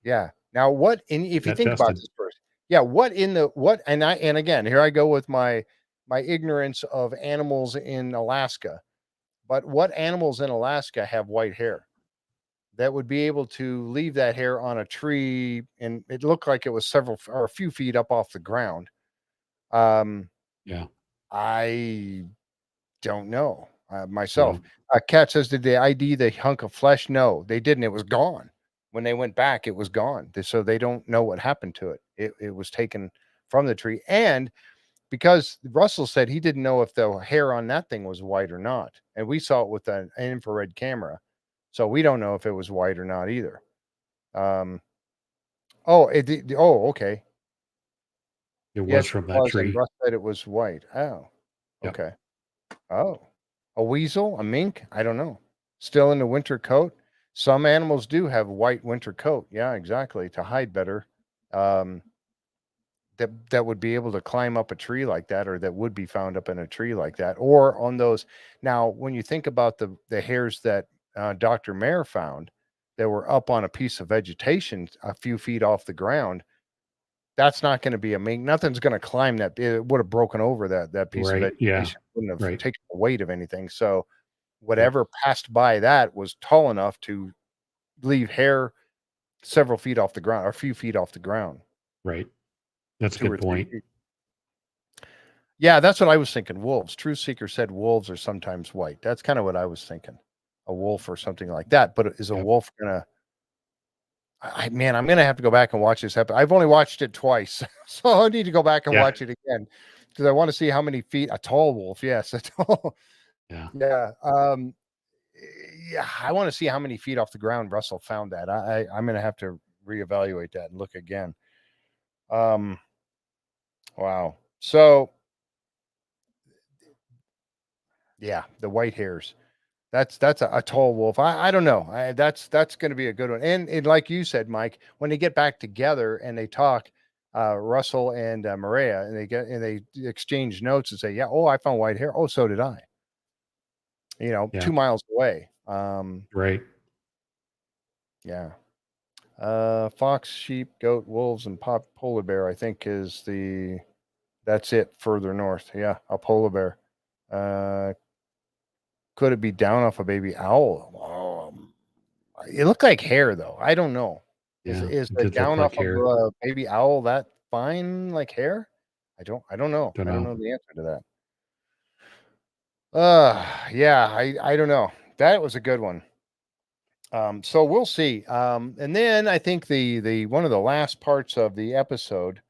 yeah. Now what, and if you That think about tested. this first, yeah, what in the what, and again, here I go with my ignorance of animals in Alaska. But what animals in Alaska have white hair that would be able to leave that hair on a tree, and it looked like it was several or a few feet up off the ground? Um, Yeah. I don't know myself. No. Cat says, did they ID the hunk of flesh? No, they didn't. It was gone. When they went back, it was gone. So they don't know what happened to it. It was taken from the tree. And because Russell said he didn't know if the hair on that thing was white or not. And we saw it with an infrared camera. So we don't know if it was white or not either. Um, okay. It was Yes, it from that was. And tree. Russ said it was white. Oh, Yep. okay. Oh, a weasel, a mink? I don't know. Still in the winter coat? Some animals do have white winter coat. Yeah, exactly. To hide better. Um, that would be able to climb up a tree like that, or that would be found up in a tree like that, or on those. Now, when you think about the hairs that Dr. Mayer found that were up on a piece of vegetation a few feet off the ground, that's not going to be nothing's going to climb that. It would have broken over that piece of Right. Yeah. vegetation. Wouldn't have Right. taken the weight of anything. So Yep. whatever passed by that was tall enough to leave hair several feet off the ground, or a few feet off the ground. Right. That's a 2 or good 3 point. feet. Yeah, that's what I was thinking. Wolves. Truth Seeker said wolves are sometimes white. That's kind of what I was thinking. A wolf or something like that. But is a Yep. wolf gonna? Man, I'm gonna have to go back and watch this episode. I've only watched it twice, so I need to go back and Yeah. watch it again because I want to see how many feet a tall wolf. Yes, a tall. Yeah. Yeah. Yeah, I want to see how many feet off the ground Russell found that. I'm gonna have to reevaluate that and look again. Wow. So yeah, the white hairs. That's a tall wolf. I don't know. That's going to be a good one. And like you said, Mike, when they get back together and they talk, Russell and Maria, and they exchange notes and say, "Yeah, oh, I found white hair. Oh, so did I." Yeah. 2 miles away. Right. Yeah. Fox, sheep, goat, wolves, and polar bear, I think that's it further north. Yeah, a polar bear. Could it be down off a baby owl? It looked like hair, though. I don't know. Yeah. Is It the did look down like off hair. of a baby owl that fine like hair? I don't know. Don't I don't know. know the answer to that. Yeah, I don't know. That was a good one. So we'll see. And then I think the one of the last parts of the episode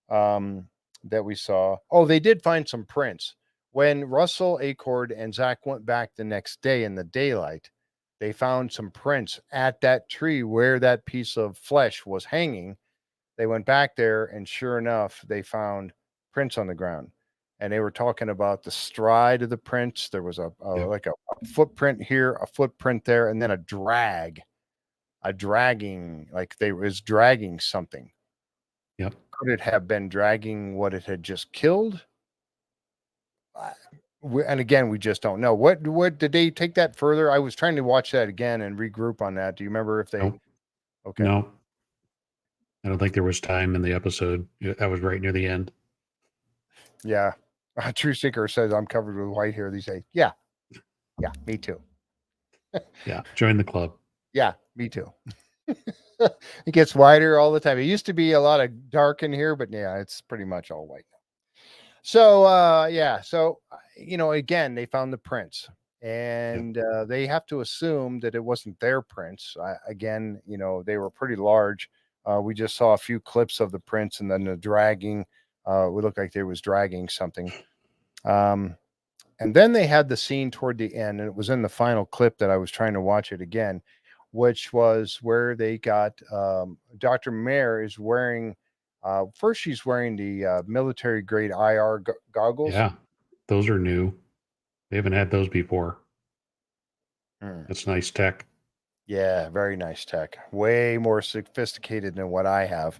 that we saw. Oh, they did find some prints. When Russell Acord and Zach went back the next day in the daylight, they found some prints at that tree where that piece of flesh was hanging. They went back there, and sure enough, they found prints on the ground. And they were talking about the stride of the prints. There was Yep. like a footprint here, a footprint there, and then a dragging, like they was dragging something. Yep. Could it have been dragging what it had just killed? And again, we just don't know. What did they take that further? I was trying to watch that again and regroup on that. Do you remember if they? Nope. Okay. No. I don't think there was time in the episode. That was right near the end. Yeah. True Seeker says I'm covered with white hair these days. Yeah. Yeah, me too. Yeah. Join the club. Yeah, me too. It gets whiter all the time. It used to be a lot of dark in here, but yeah, it's pretty much all white now. So yeah, so again, they found the prints, and they have to assume that it wasn't their prints. Again, they were pretty large. We just saw a few clips of the prints, and then the dragging. It looked like they was dragging something. And then they had the scene toward the end, and it was in the final clip that I was trying to watch it again, which was where they got Dr. Mayer is wearing. First, she's wearing the military grade IR goggles. Yeah. Those are new. They haven't had those before. That's nice tech. Yeah, very nice tech. Way more sophisticated than what I have,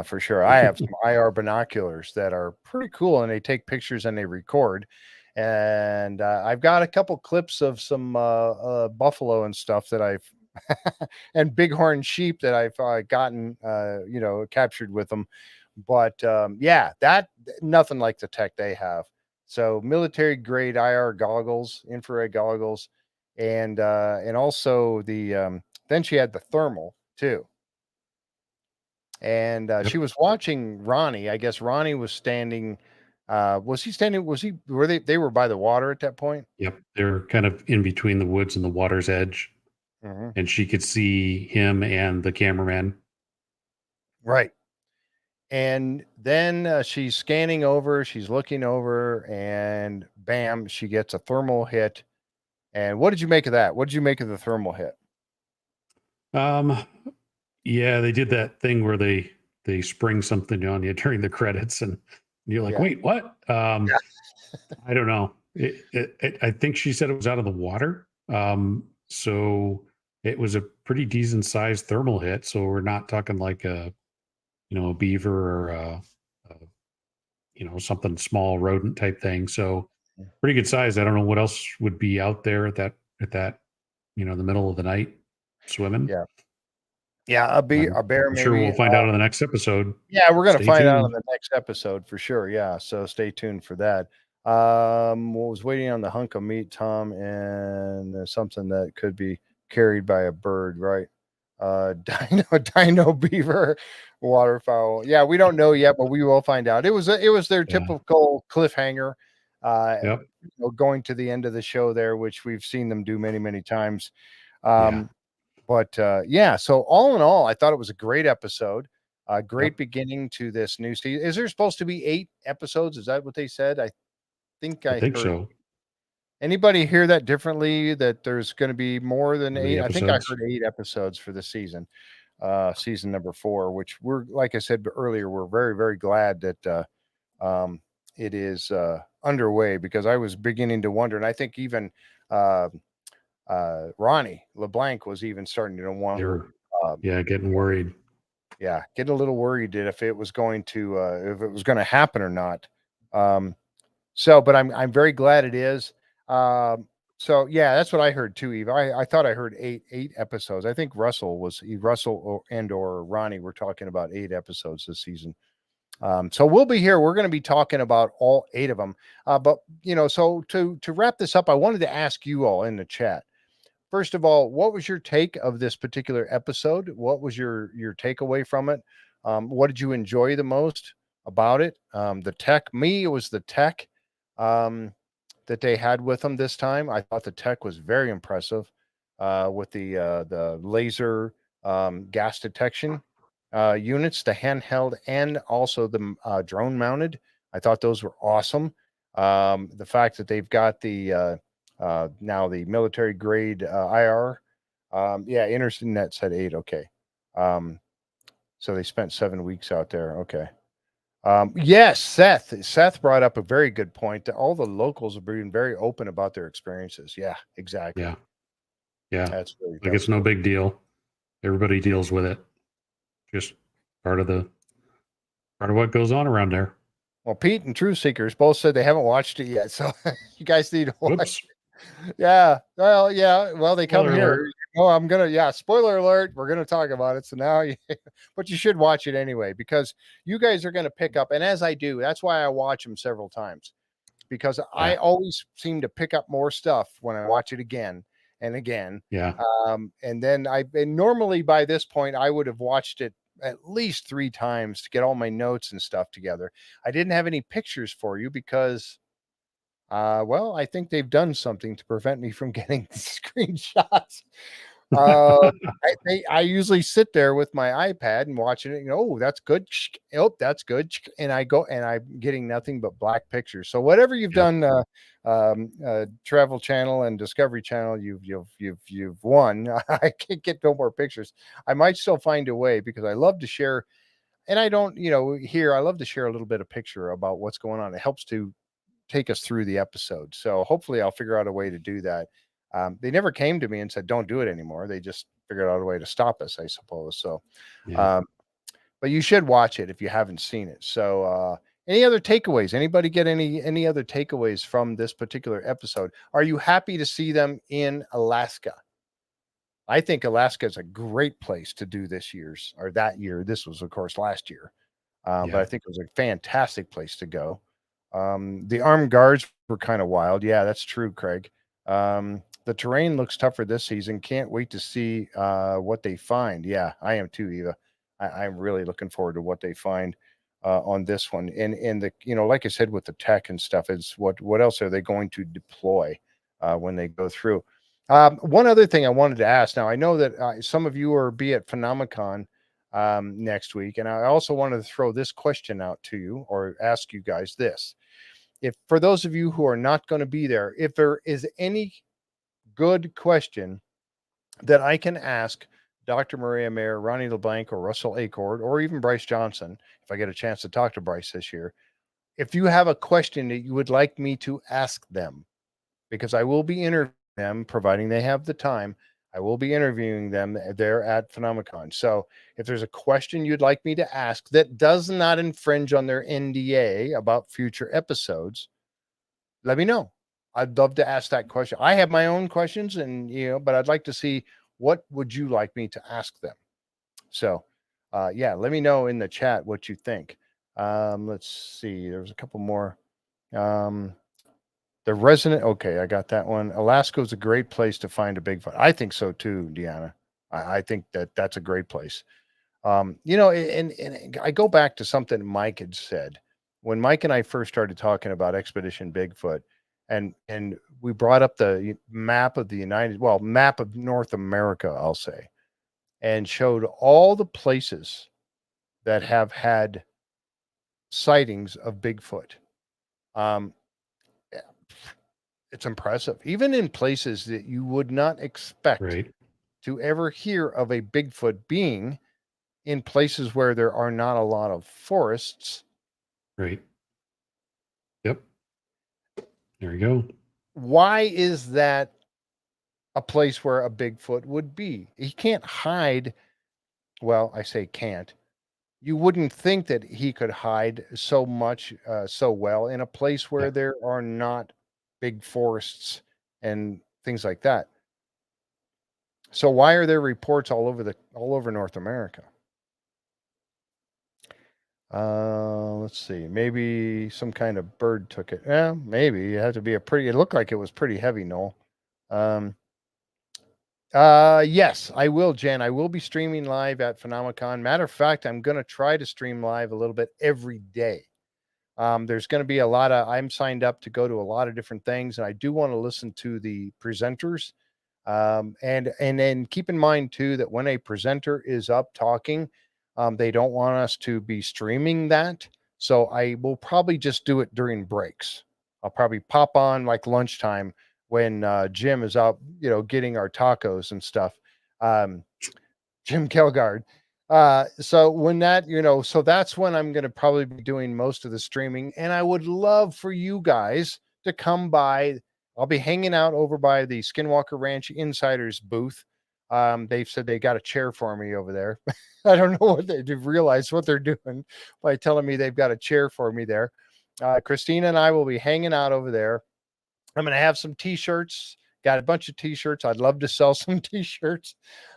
for sure. I have some IR binoculars that are pretty cool, and they take pictures and they record. And I've got a couple clips of some buffalo and stuff that I've and bighorn sheep that I've gotten, captured with them. But yeah, that nothing like the tech they have. So military grade IR goggles, infrared goggles, and also the then she had the thermal too. And Yep. she was watching Ronnie. I guess Ronnie was standing. Was he standing? Were they were by the water at that point? Yep. They're kind of in between the woods and the water's edge. Mm-hmm. And she could see him and the cameraman. Right. And then she's scanning over, she's looking over, and bam, she gets a thermal hit. And what did you make of that? What did you make of the thermal hit? Yeah, they did that thing where they spring something on you during the credits, and you're like, wait, what? I don't know. I think she said it was out of the water. So it was a pretty decent sized thermal hit. So we're not talking like a beaver or a something small, rodent type thing. So pretty good size. I don't know what else would be out there at that, the middle of the night swimming. Yeah. Yeah. A bear, I'm sure maybe. we'll find out in the next episode. Yeah, we're going to Stay find out in tuned. the next episode for sure. Yeah. So stay tuned for that. Was waiting on the hunk of meat, Tom, and something that could be carried by a bird, right? Dino beaver, waterfowl. Yeah, we don't know yet, but we will find out. It was their typical cliffhanger, Yep. going to the end of the show there, which we've seen them do many, many times. But so all in all, I thought it was a great episode. A great beginning to this new season. Is there supposed to be 8 episodes? Is that what they said? I think heard so. Anybody hear that differently? That there's going to be more than 8? I think I heard 8 episodes for the season, season number 4. Which we're, like I said earlier, we're very, very glad that it is underway, because I was beginning to wonder, and I think even Ronnie LeBlanc was even starting to wonder. Getting worried. Yeah, get a little worried if it was going to happen or not. But I'm very glad it is. So yeah, that's what I heard too, Eve. I thought I heard eight episodes. I think Russell or Ronnie were talking about 8 episodes this season. So we'll be here. We're going to be talking about all 8 of them. But so to wrap this up, I wanted to ask you all in the chat. First of all, what was your take of this particular episode? What was your takeaway from it? What did you enjoy the most about it? The tech. It was the tech that they had with them this time. I thought the tech was very impressive with the laser gas detection units, the handheld, and also the drone mounted. I thought those were awesome. The fact that they've got the now the military grade IR. Internet said 8. Okay. So they spent 7 weeks out there. Okay. Yes, Seth brought up a very good point that all the locals are being very open about their experiences. Yeah, exactly. Yeah. That's really like it's no big deal. Everybody deals with it. Just part of what goes on around there. Well, Pete and Truth Seekers both said they haven't watched it yet, so you guys need to watch. Yeah. Well, yeah. Well, they come here. I'm gonna. Spoiler alert. We're gonna talk about it. So now, but you should watch it anyway, because you guys are gonna pick up. And as I do, that's why I watch them several times, because I always seem to pick up more stuff when I watch it again and again. Yeah. And then normally by this point I would have watched it at least 3 times to get all my notes and stuff together. I didn't have any pictures for you because I think they've done something to prevent me from getting screenshots. I usually sit there with my iPad and watching it. Oh, that's good. Oh, that's good. And I go and I'm getting nothing but black pictures. So whatever you've done, Travel Channel and Discovery Channel, you've won. I can't get no more pictures. I might still find a way, because I love to share. And I don't, I love to share a little bit of picture about what's going on. It helps to take us through the episode. So hopefully I'll figure out a way to do that. They never came to me and said, don't do it anymore. They just figured out a way to stop us, I suppose. So, but you should watch it if you haven't seen it. So, any other takeaways? Anybody get any other takeaways from this particular episode? Are you happy to see them in Alaska? I think Alaska is a great place to do that year. This was, of course, last year. But I think it was a fantastic place to go. The armed guards were kind of wild. Yeah, that's true, Craig. The terrain looks tougher this season. Can't wait to see what they find. Yeah, I am too, Eva. I'm really looking forward to what they find on this one. And the, like I said, with the tech and stuff, is what else are they going to deploy when they go through? One other thing I wanted to ask. Now, I know that some of you are be at Phenomicon next week, and I also wanted to throw this question out to you, or ask you guys this. If for those of you who are not going to be there, if there is any good question that I can ask Dr. Maria Mayer, Ronnie LeBlanc, or Russell Acord, or even Bryce Johnson, if I get a chance to talk to Bryce this year, if you have a question that you would like me to ask them, because I will be interviewing them, providing they have the time, I will be interviewing them there at Phenomicon. So if there's a question you'd like me to ask that does not infringe on their NDA about future episodes, let me know. I'd love to ask that question. I have my own questions, and but I'd like to see what would you like me to ask them. So, yeah, let me know in the chat what you think. Let's see. There was a couple more. The resident. Okay, I got that one. Alaska is a great place to find a Bigfoot. I think so too, Deanna. I think that's a great place. And I go back to something Mike had said when Mike and I first started talking about Expedition Bigfoot, and we brought up the map of map of North America, I'll say, and showed all the places that have had sightings of Bigfoot. Yeah, it's impressive, even in places that you would not expect Right. to ever hear of a Bigfoot being, in places where there are not a lot of forests. Right. Yep. There you go. Why is that a place where a Bigfoot would be? He can't hide. Well, I say can't. You wouldn't think that he could hide so much, so well in a place where Yeah. there are not big forests and things like that. So why are there reports all over North America? Let's see. Maybe some kind of bird took it. Yeah, maybe it had to be it looked like it was pretty heavy, Noel. Yes, I will, Jen. I will be streaming live at Phenomicon. Matter of fact, I'm going to try to stream live a little bit every day. There's going to be I'm signed up to go to a lot of different things, and I do want to listen to the presenters. And then keep in mind too that when a presenter is up talking, they don't want us to be streaming that. So I will probably just do it during breaks. I'll probably pop on like lunchtime when Jim is out, getting our tacos and stuff. Jim Kelgard. So when that, so that's when I'm going to probably be doing most of the streaming. And I would love for you guys to come by. I'll be hanging out over by the Skinwalker Ranch Insiders booth. They've said they got a chair for me over there. I don't know what they've realized what they're doing by telling me they've got a chair for me there. Christina and I will be hanging out over there. I'm going to have some t-shirts. Got a bunch of t-shirts. I'd love to sell some t-shirts.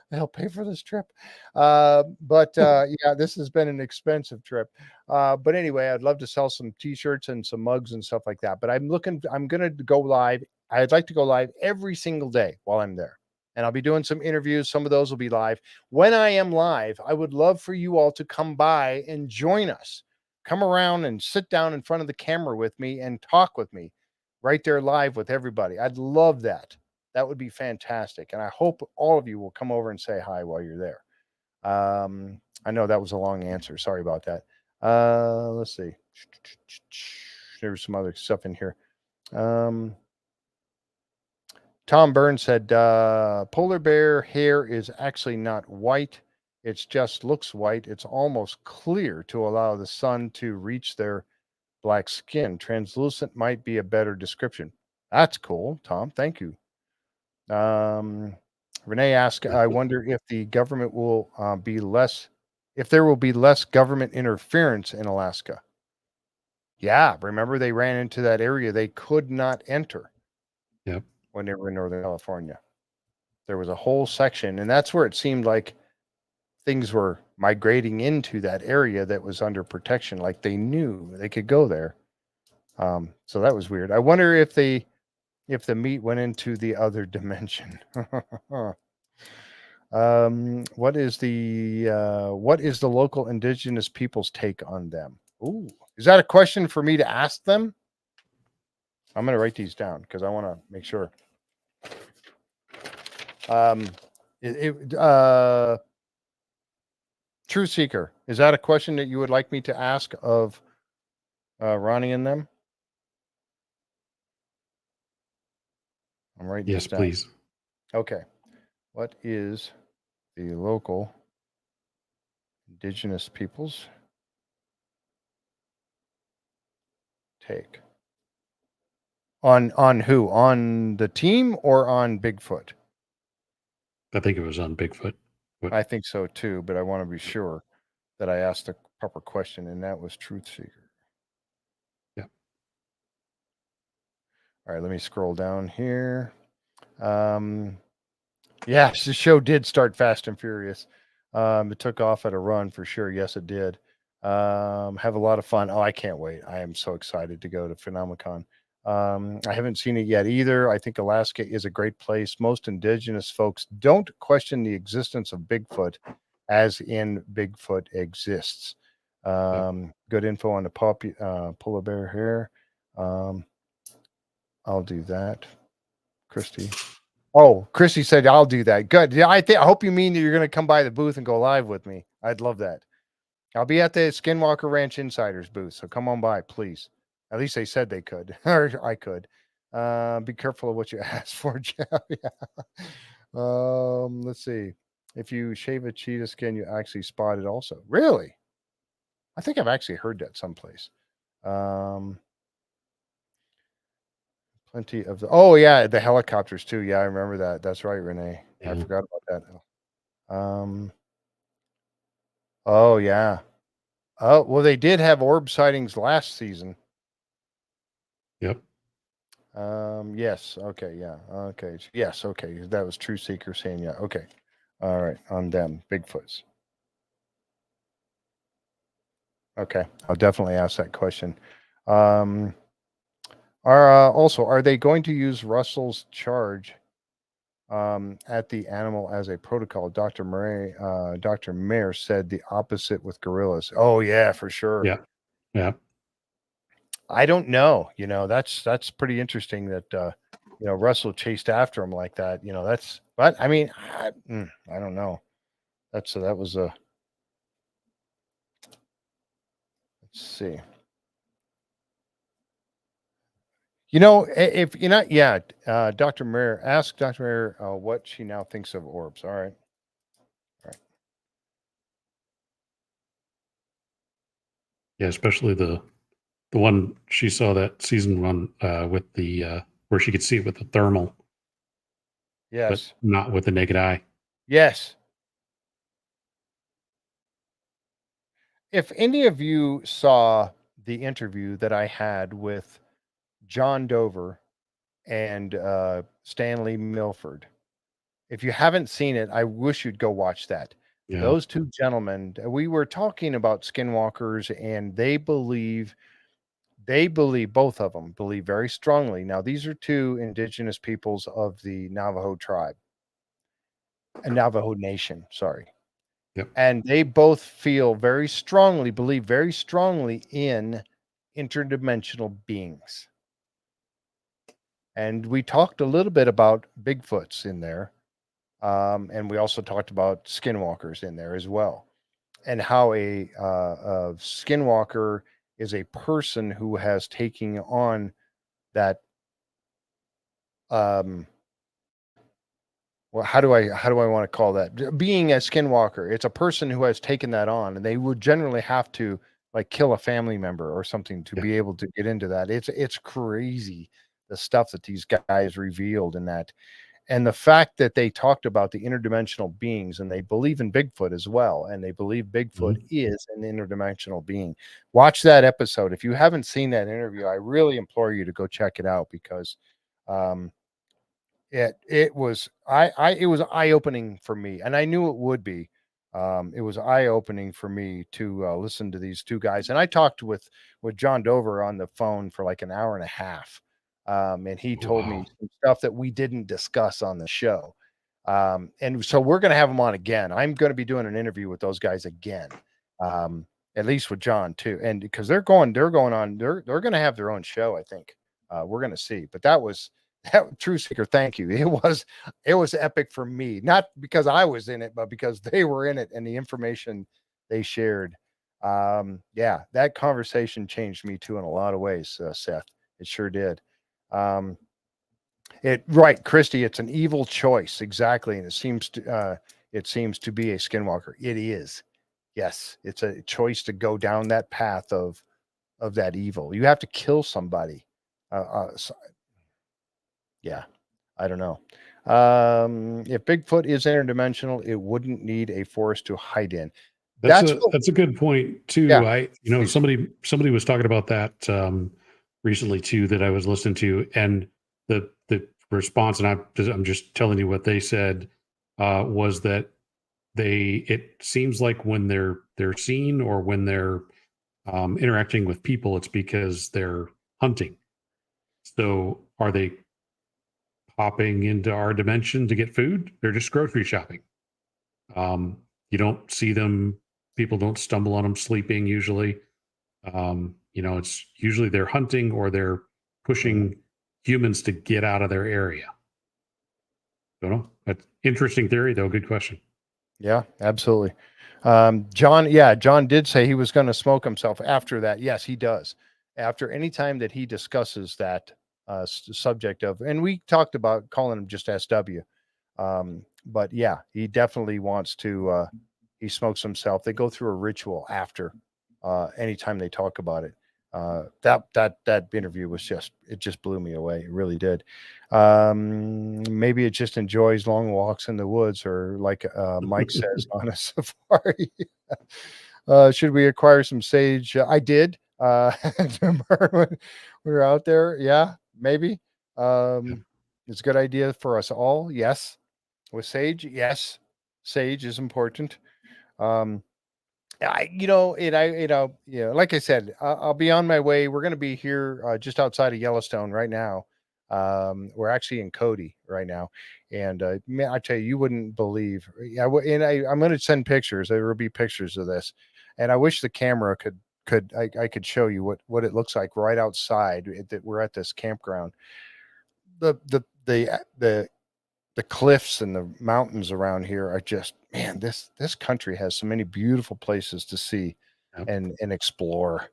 They'll pay for this trip. But yeah, this has been an expensive trip. But anyway, I'd love to sell some t-shirts and some mugs and stuff like that. But I'm going to go live. I'd like to go live every single day while I'm there. And I'll be doing some interviews. Some of those will be live. When I am live, I would love for you all to come by and join us. Come around and sit down in front of the camera with me and talk with me right there live with everybody. I'd love that. That would be fantastic. And I hope all of you will come over and say hi while you're there. I know that was a long answer. Sorry about that. Let's see. There's some other stuff in here. Tom Burns said, polar bear hair is actually not white. It just looks white. It's almost clear to allow the sun to reach their black skin. Translucent might be a better description. That's cool, Tom. Thank you. Renee asked, I wonder if the government will if there will be less government interference in Alaska. Yeah, remember they ran into that area they could not enter. Yep. When they were in Northern California. There was a whole section, and that's where it seemed like things were migrating into that area that was under protection, like they knew they could go there. So that was weird. I wonder if the meat went into the other dimension. What is the local indigenous people's take on them? Ooh, is that a question for me to ask them? I'm going to write these down because I want to make sure. True Seeker, is that a question that you would like me to ask of Ronnie and them? I'm writing Yes, this down. please. Okay. What is the local indigenous peoples' take on who? On the team or on Bigfoot? I think it was on Bigfoot. I think so too, but I want to be sure that I asked the proper question, and that was Truth Seeker. Yeah. All right, let me scroll down here. Yes, the show did start fast and furious. It took off at a run for sure. Yes, it did. Have a lot of fun. Oh, I can't wait. I am so excited to go to Phenomicon. I haven't seen it yet either. I think Alaska is a great place. Most indigenous folks don't question the existence of Bigfoot, as in Bigfoot exists. Good info on the polar bear here. I'll do that. Christy. Oh, Christy said I'll do that. Good. Yeah, I hope you mean that you're going to come by the booth and go live with me. I'd love that. I'll be at the Skinwalker Ranch Insiders booth, so come on by, please. At least they said they could, or I could. Be careful of what you ask for, Jeff. Yeah. Let's see. If you shave a cheetah skin, you actually spot it also. Really? I think I've actually heard that someplace. Plenty of the helicopters too. Yeah, I remember that. That's right, Renee. Yeah. I forgot about that. Oh yeah. Oh well, they did have orb sightings last season. Yep. Yes. Okay. Yeah. Okay. Yes. Okay. That was True Seeker saying yeah. Okay. All right. On them Bigfoots. Okay. I'll definitely ask that question. Are they going to use Russell's charge at the animal as a protocol? Dr. Mayer said the opposite with gorillas. Oh yeah, for sure. Yeah. Yeah. I don't know. That's pretty interesting that Russell chased after him like that. But I mean, I don't know. That was a. Let's see. If you're not, yeah, Dr. Mayer, ask Dr. Mayer what she now thinks of orbs. All right. Yeah, especially the one she saw that season one with the where she could see it with the thermal. Yes. But not with the naked eye. Yes. If any of you saw the interview that I had with John Dover and Stanley Milford, if you haven't seen it, I wish you'd go watch that. Yeah. Those two gentlemen, we were talking about skinwalkers, and they believe, both of them believe very strongly. Now, these are two indigenous peoples of the Navajo tribe, and Navajo Nation, sorry. Yep. And they both believe very strongly in interdimensional beings. And we talked a little bit about Bigfoots in there. And we also talked about skinwalkers in there as well. And how a skinwalker is a person who has taken on that well, how do I want to call that? Being a skinwalker, it's a person who has taken that on, and they would generally have to like kill a family member or something to be able to get into that. It's crazy the stuff that these guys revealed in that. And the fact that they talked about the interdimensional beings, and they believe in Bigfoot as well, and they believe Bigfoot is an interdimensional being. Watch that episode. If you haven't seen that interview, I really implore you to go check it out, because it was eye-opening for me, and I knew it would be. It was eye-opening for me to listen to these two guys. And I talked with John Dover on the phone for like an hour and a half. And he told me some stuff that we didn't discuss on the show. And so we're going to have them on again. I'm going to be doing an interview with those guys again. At least with John too. And because they're going to have their own show, I think. We're going to see. But that True Seeker, thank you. It was epic for me, not because I was in it, but because they were in it and the information they shared. That conversation changed me too in a lot of ways, Seth. It sure did. Right, Christy, it's an evil choice, exactly, and it seems to be a skinwalker. It is. Yes, it's a choice to go down that path of that evil. You have to kill somebody. Yeah, I don't know. If Bigfoot is interdimensional, it wouldn't need a forest to hide in. That's what, That's a good point too. yeah. Somebody was talking about that recently too that I was listening to, and the response, and I'm just telling you what they said, was that it seems like when they're seen or when they're interacting with people, it's because they're hunting. So are they popping into our dimension to get food? They're just grocery shopping. You don't see them. People don't stumble on them sleeping usually. It's usually they're hunting or they're pushing humans to get out of their area. Don't know. That's interesting theory, though. Good question. Yeah, absolutely. John did say he was going to smoke himself after that. Yes, he does. After any time that he discusses that subject of, and we talked about calling him just SW. But yeah, he definitely wants to, he smokes himself. They go through a ritual after anytime they talk about it. That interview was it just blew me away. It really did. Maybe it just enjoys long walks in the woods, or like Mike says, on a safari. Should we acquire some sage? I did when we were out there. Yeah, maybe. It's a good idea for us all. Yes. With sage, yes, sage is important. Like I said, I'll be on my way. We're going to be here just outside of Yellowstone right now. We're actually in Cody right now, and man, I tell you, you wouldn't believe. I'm going to send pictures. There will be pictures of this, and I wish the camera I could show you what it looks like right outside that we're at this campground. The cliffs and the mountains around here are just, man, this country has so many beautiful places to see Yep. and explore.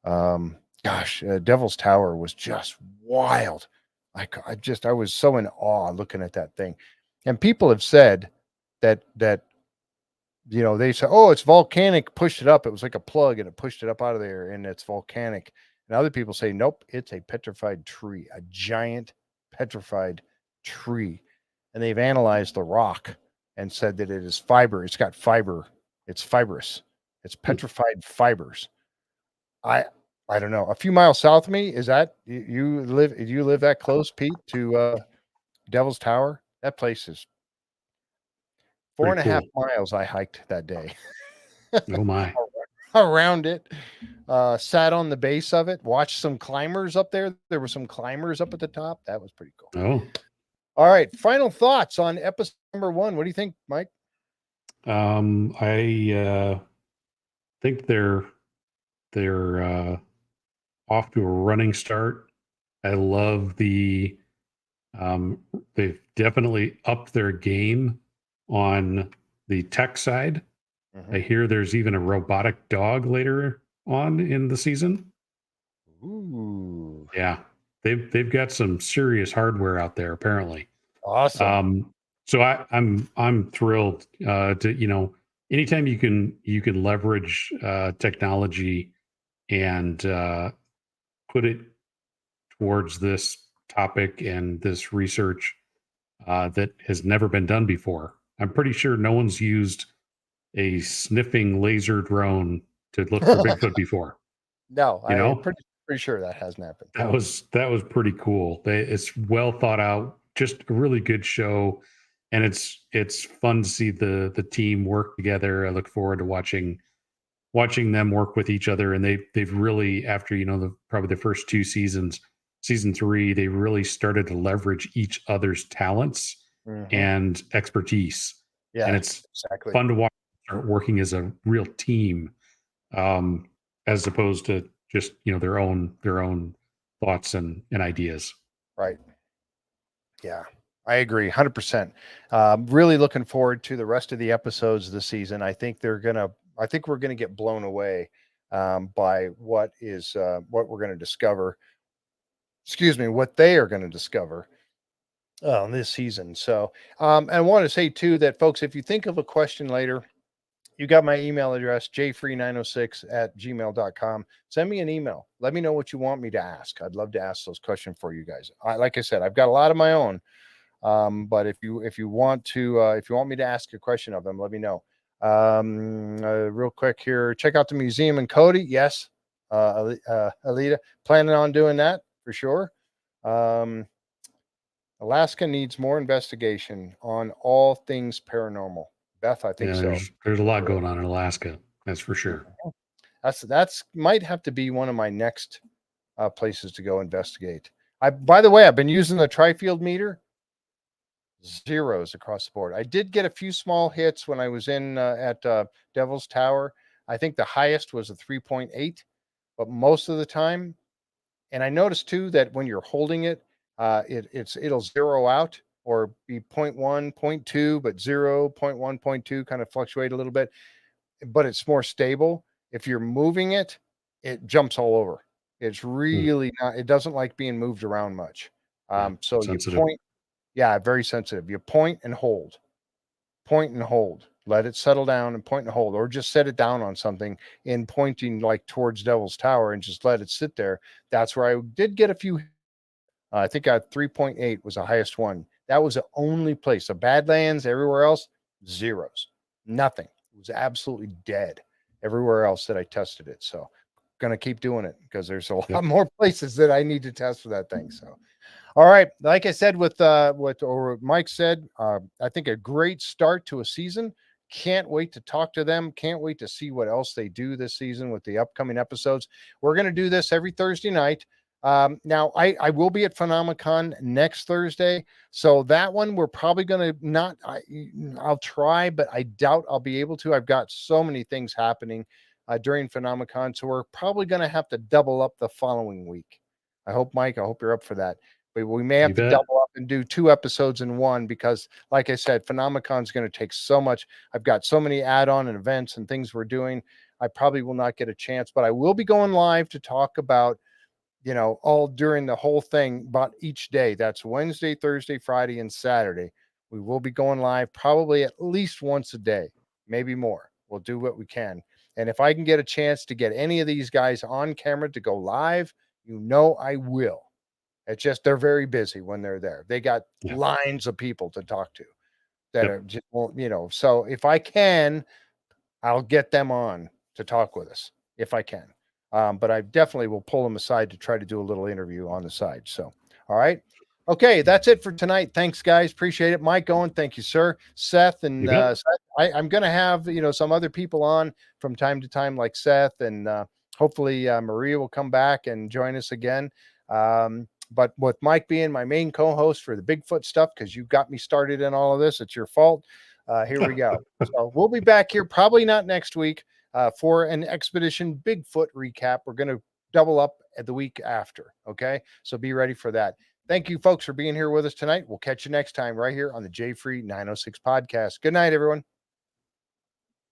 Devil's Tower was just wild. I was so in awe looking at that thing. And people have said that they say, oh, it's volcanic, pushed it up. It was like a plug and it pushed it up out of there and it's volcanic. And other people say, nope, it's a petrified tree, a giant petrified tree. And they've analyzed the rock and said that it is fiber. It's got fiber. It's fibrous. It's petrified fibers. I don't know. A few miles south of me, is that you live that close, Pete, to Devil's Tower? That place is 4.5 miles I hiked that day. Oh my. Around it. Sat on the base of it, watched some climbers up there. There were some climbers up at the top. That was pretty cool. Oh. All right. Final thoughts on episode number 1. What do you think, Mike? I think they're off to a running start. I love they've definitely upped their game on the tech side. Mm-hmm. I hear there's even a robotic dog later on in the season. Ooh. Yeah. They've got some serious hardware out there, apparently. Awesome. So I'm thrilled to, anytime you can leverage technology and put it towards this topic and this research that has never been done before. I'm pretty sure no one's used a sniffing laser drone to look for Bigfoot before. No, I'm pretty sure that hasn't happened. That was pretty cool. It's well thought out, just a really good show, and it's fun to see the team work together. I look forward to watching them work with each other, and they've really, after probably the first 2 seasons, season 3, they really started to leverage each other's talents and expertise. Yeah, and it's fun to watch them start working as a real team, as opposed to just their own thoughts and ideas. Right. Yeah, I agree 100%. Really looking forward to the rest of the episodes of the season. I think we're gonna get blown away by what we're going to discover. Excuse me, what they are going to discover this season. So, and I want to say too that, folks, if you think of a question later, you got my email address, jfree906@gmail.com. Send me an email. Let me know what you want me to ask. I'd love to ask those questions for you guys. Like I said, I've got a lot of my own, But if you want me to ask a question of them, let me know. Real quick here, check out the museum in Cody. Yes, Alita, planning on doing that for sure. Alaska needs more investigation on all things paranormal. Beth, I think so. There's a lot going on in Alaska. That's for sure. That's might have to be one of my next places to go investigate. By the way, I've been using the tri-field meter. Zeros across the board. I did get a few small hits when I was in at Devil's Tower. I think the highest was a 3.8, but most of the time, and I noticed too that when you're holding it, it'll zero out or be 0.1, 0.2, but 0, 0.1, 0.2 kind of fluctuate a little bit, but it's more stable. If you're moving it, it jumps all over. It's really not, it doesn't like being moved around much. So sensitive. You point, yeah, very sensitive. You point and hold, let it settle down and point and hold, or just set it down on something in pointing like towards Devil's Tower and just let it sit there. That's where I did get a few. I think I had 3.8 was the highest one. That was the only place. The Badlands, everywhere else, zeros, nothing. It was absolutely dead everywhere else that I tested it. So going to keep doing it because there's a lot more places that I need to test for that thing. So, all right. Like I said, with what Mike said, I think a great start to a season. Can't wait to talk to them. Can't wait to see what else they do this season with the upcoming episodes. We're going to do this every Thursday night. Now I will be at Phenomicon next Thursday. So that one we're probably going to I'll try, but I doubt I'll be able to. I've got so many things happening during Phenomicon. So we're probably going to have to double up the following week. I hope, Mike, I hope you're up for that. But we may have to double up and do 2 episodes in one because, like I said, Phenomicon is going to take so much. I've got so many add-on and events and things we're doing. I probably will not get a chance, but I will be going live to talk about, all during the whole thing, about each day. That's Wednesday, Thursday, Friday, and Saturday. We will be going live probably at least once a day, maybe more. We'll do what we can. And if I can get a chance to get any of these guys on camera to go live, I will. It's just they're very busy when they're there. They got lines of people to talk to that are just, so if I can, I'll get them on to talk with us if I can. But I definitely will pull them aside to try to do a little interview on the side. So, all right. Okay, that's it for tonight. Thanks, guys. Appreciate it. Mike Owen, thank you, sir. Seth and Seth, I'm going to have some other people on from time to time, like Seth, and hopefully Maria will come back and join us again. But with Mike being my main co-host for the Bigfoot stuff, because you got me started in all of this, it's your fault. Here we go. So we'll be back here, probably not next week, for an Expedition Bigfoot recap. We're going to double up at the week after. Okay. So be ready for that. Thank you, folks, for being here with us tonight. We'll catch you next time right here on the JFree906 podcast. Good night, everyone.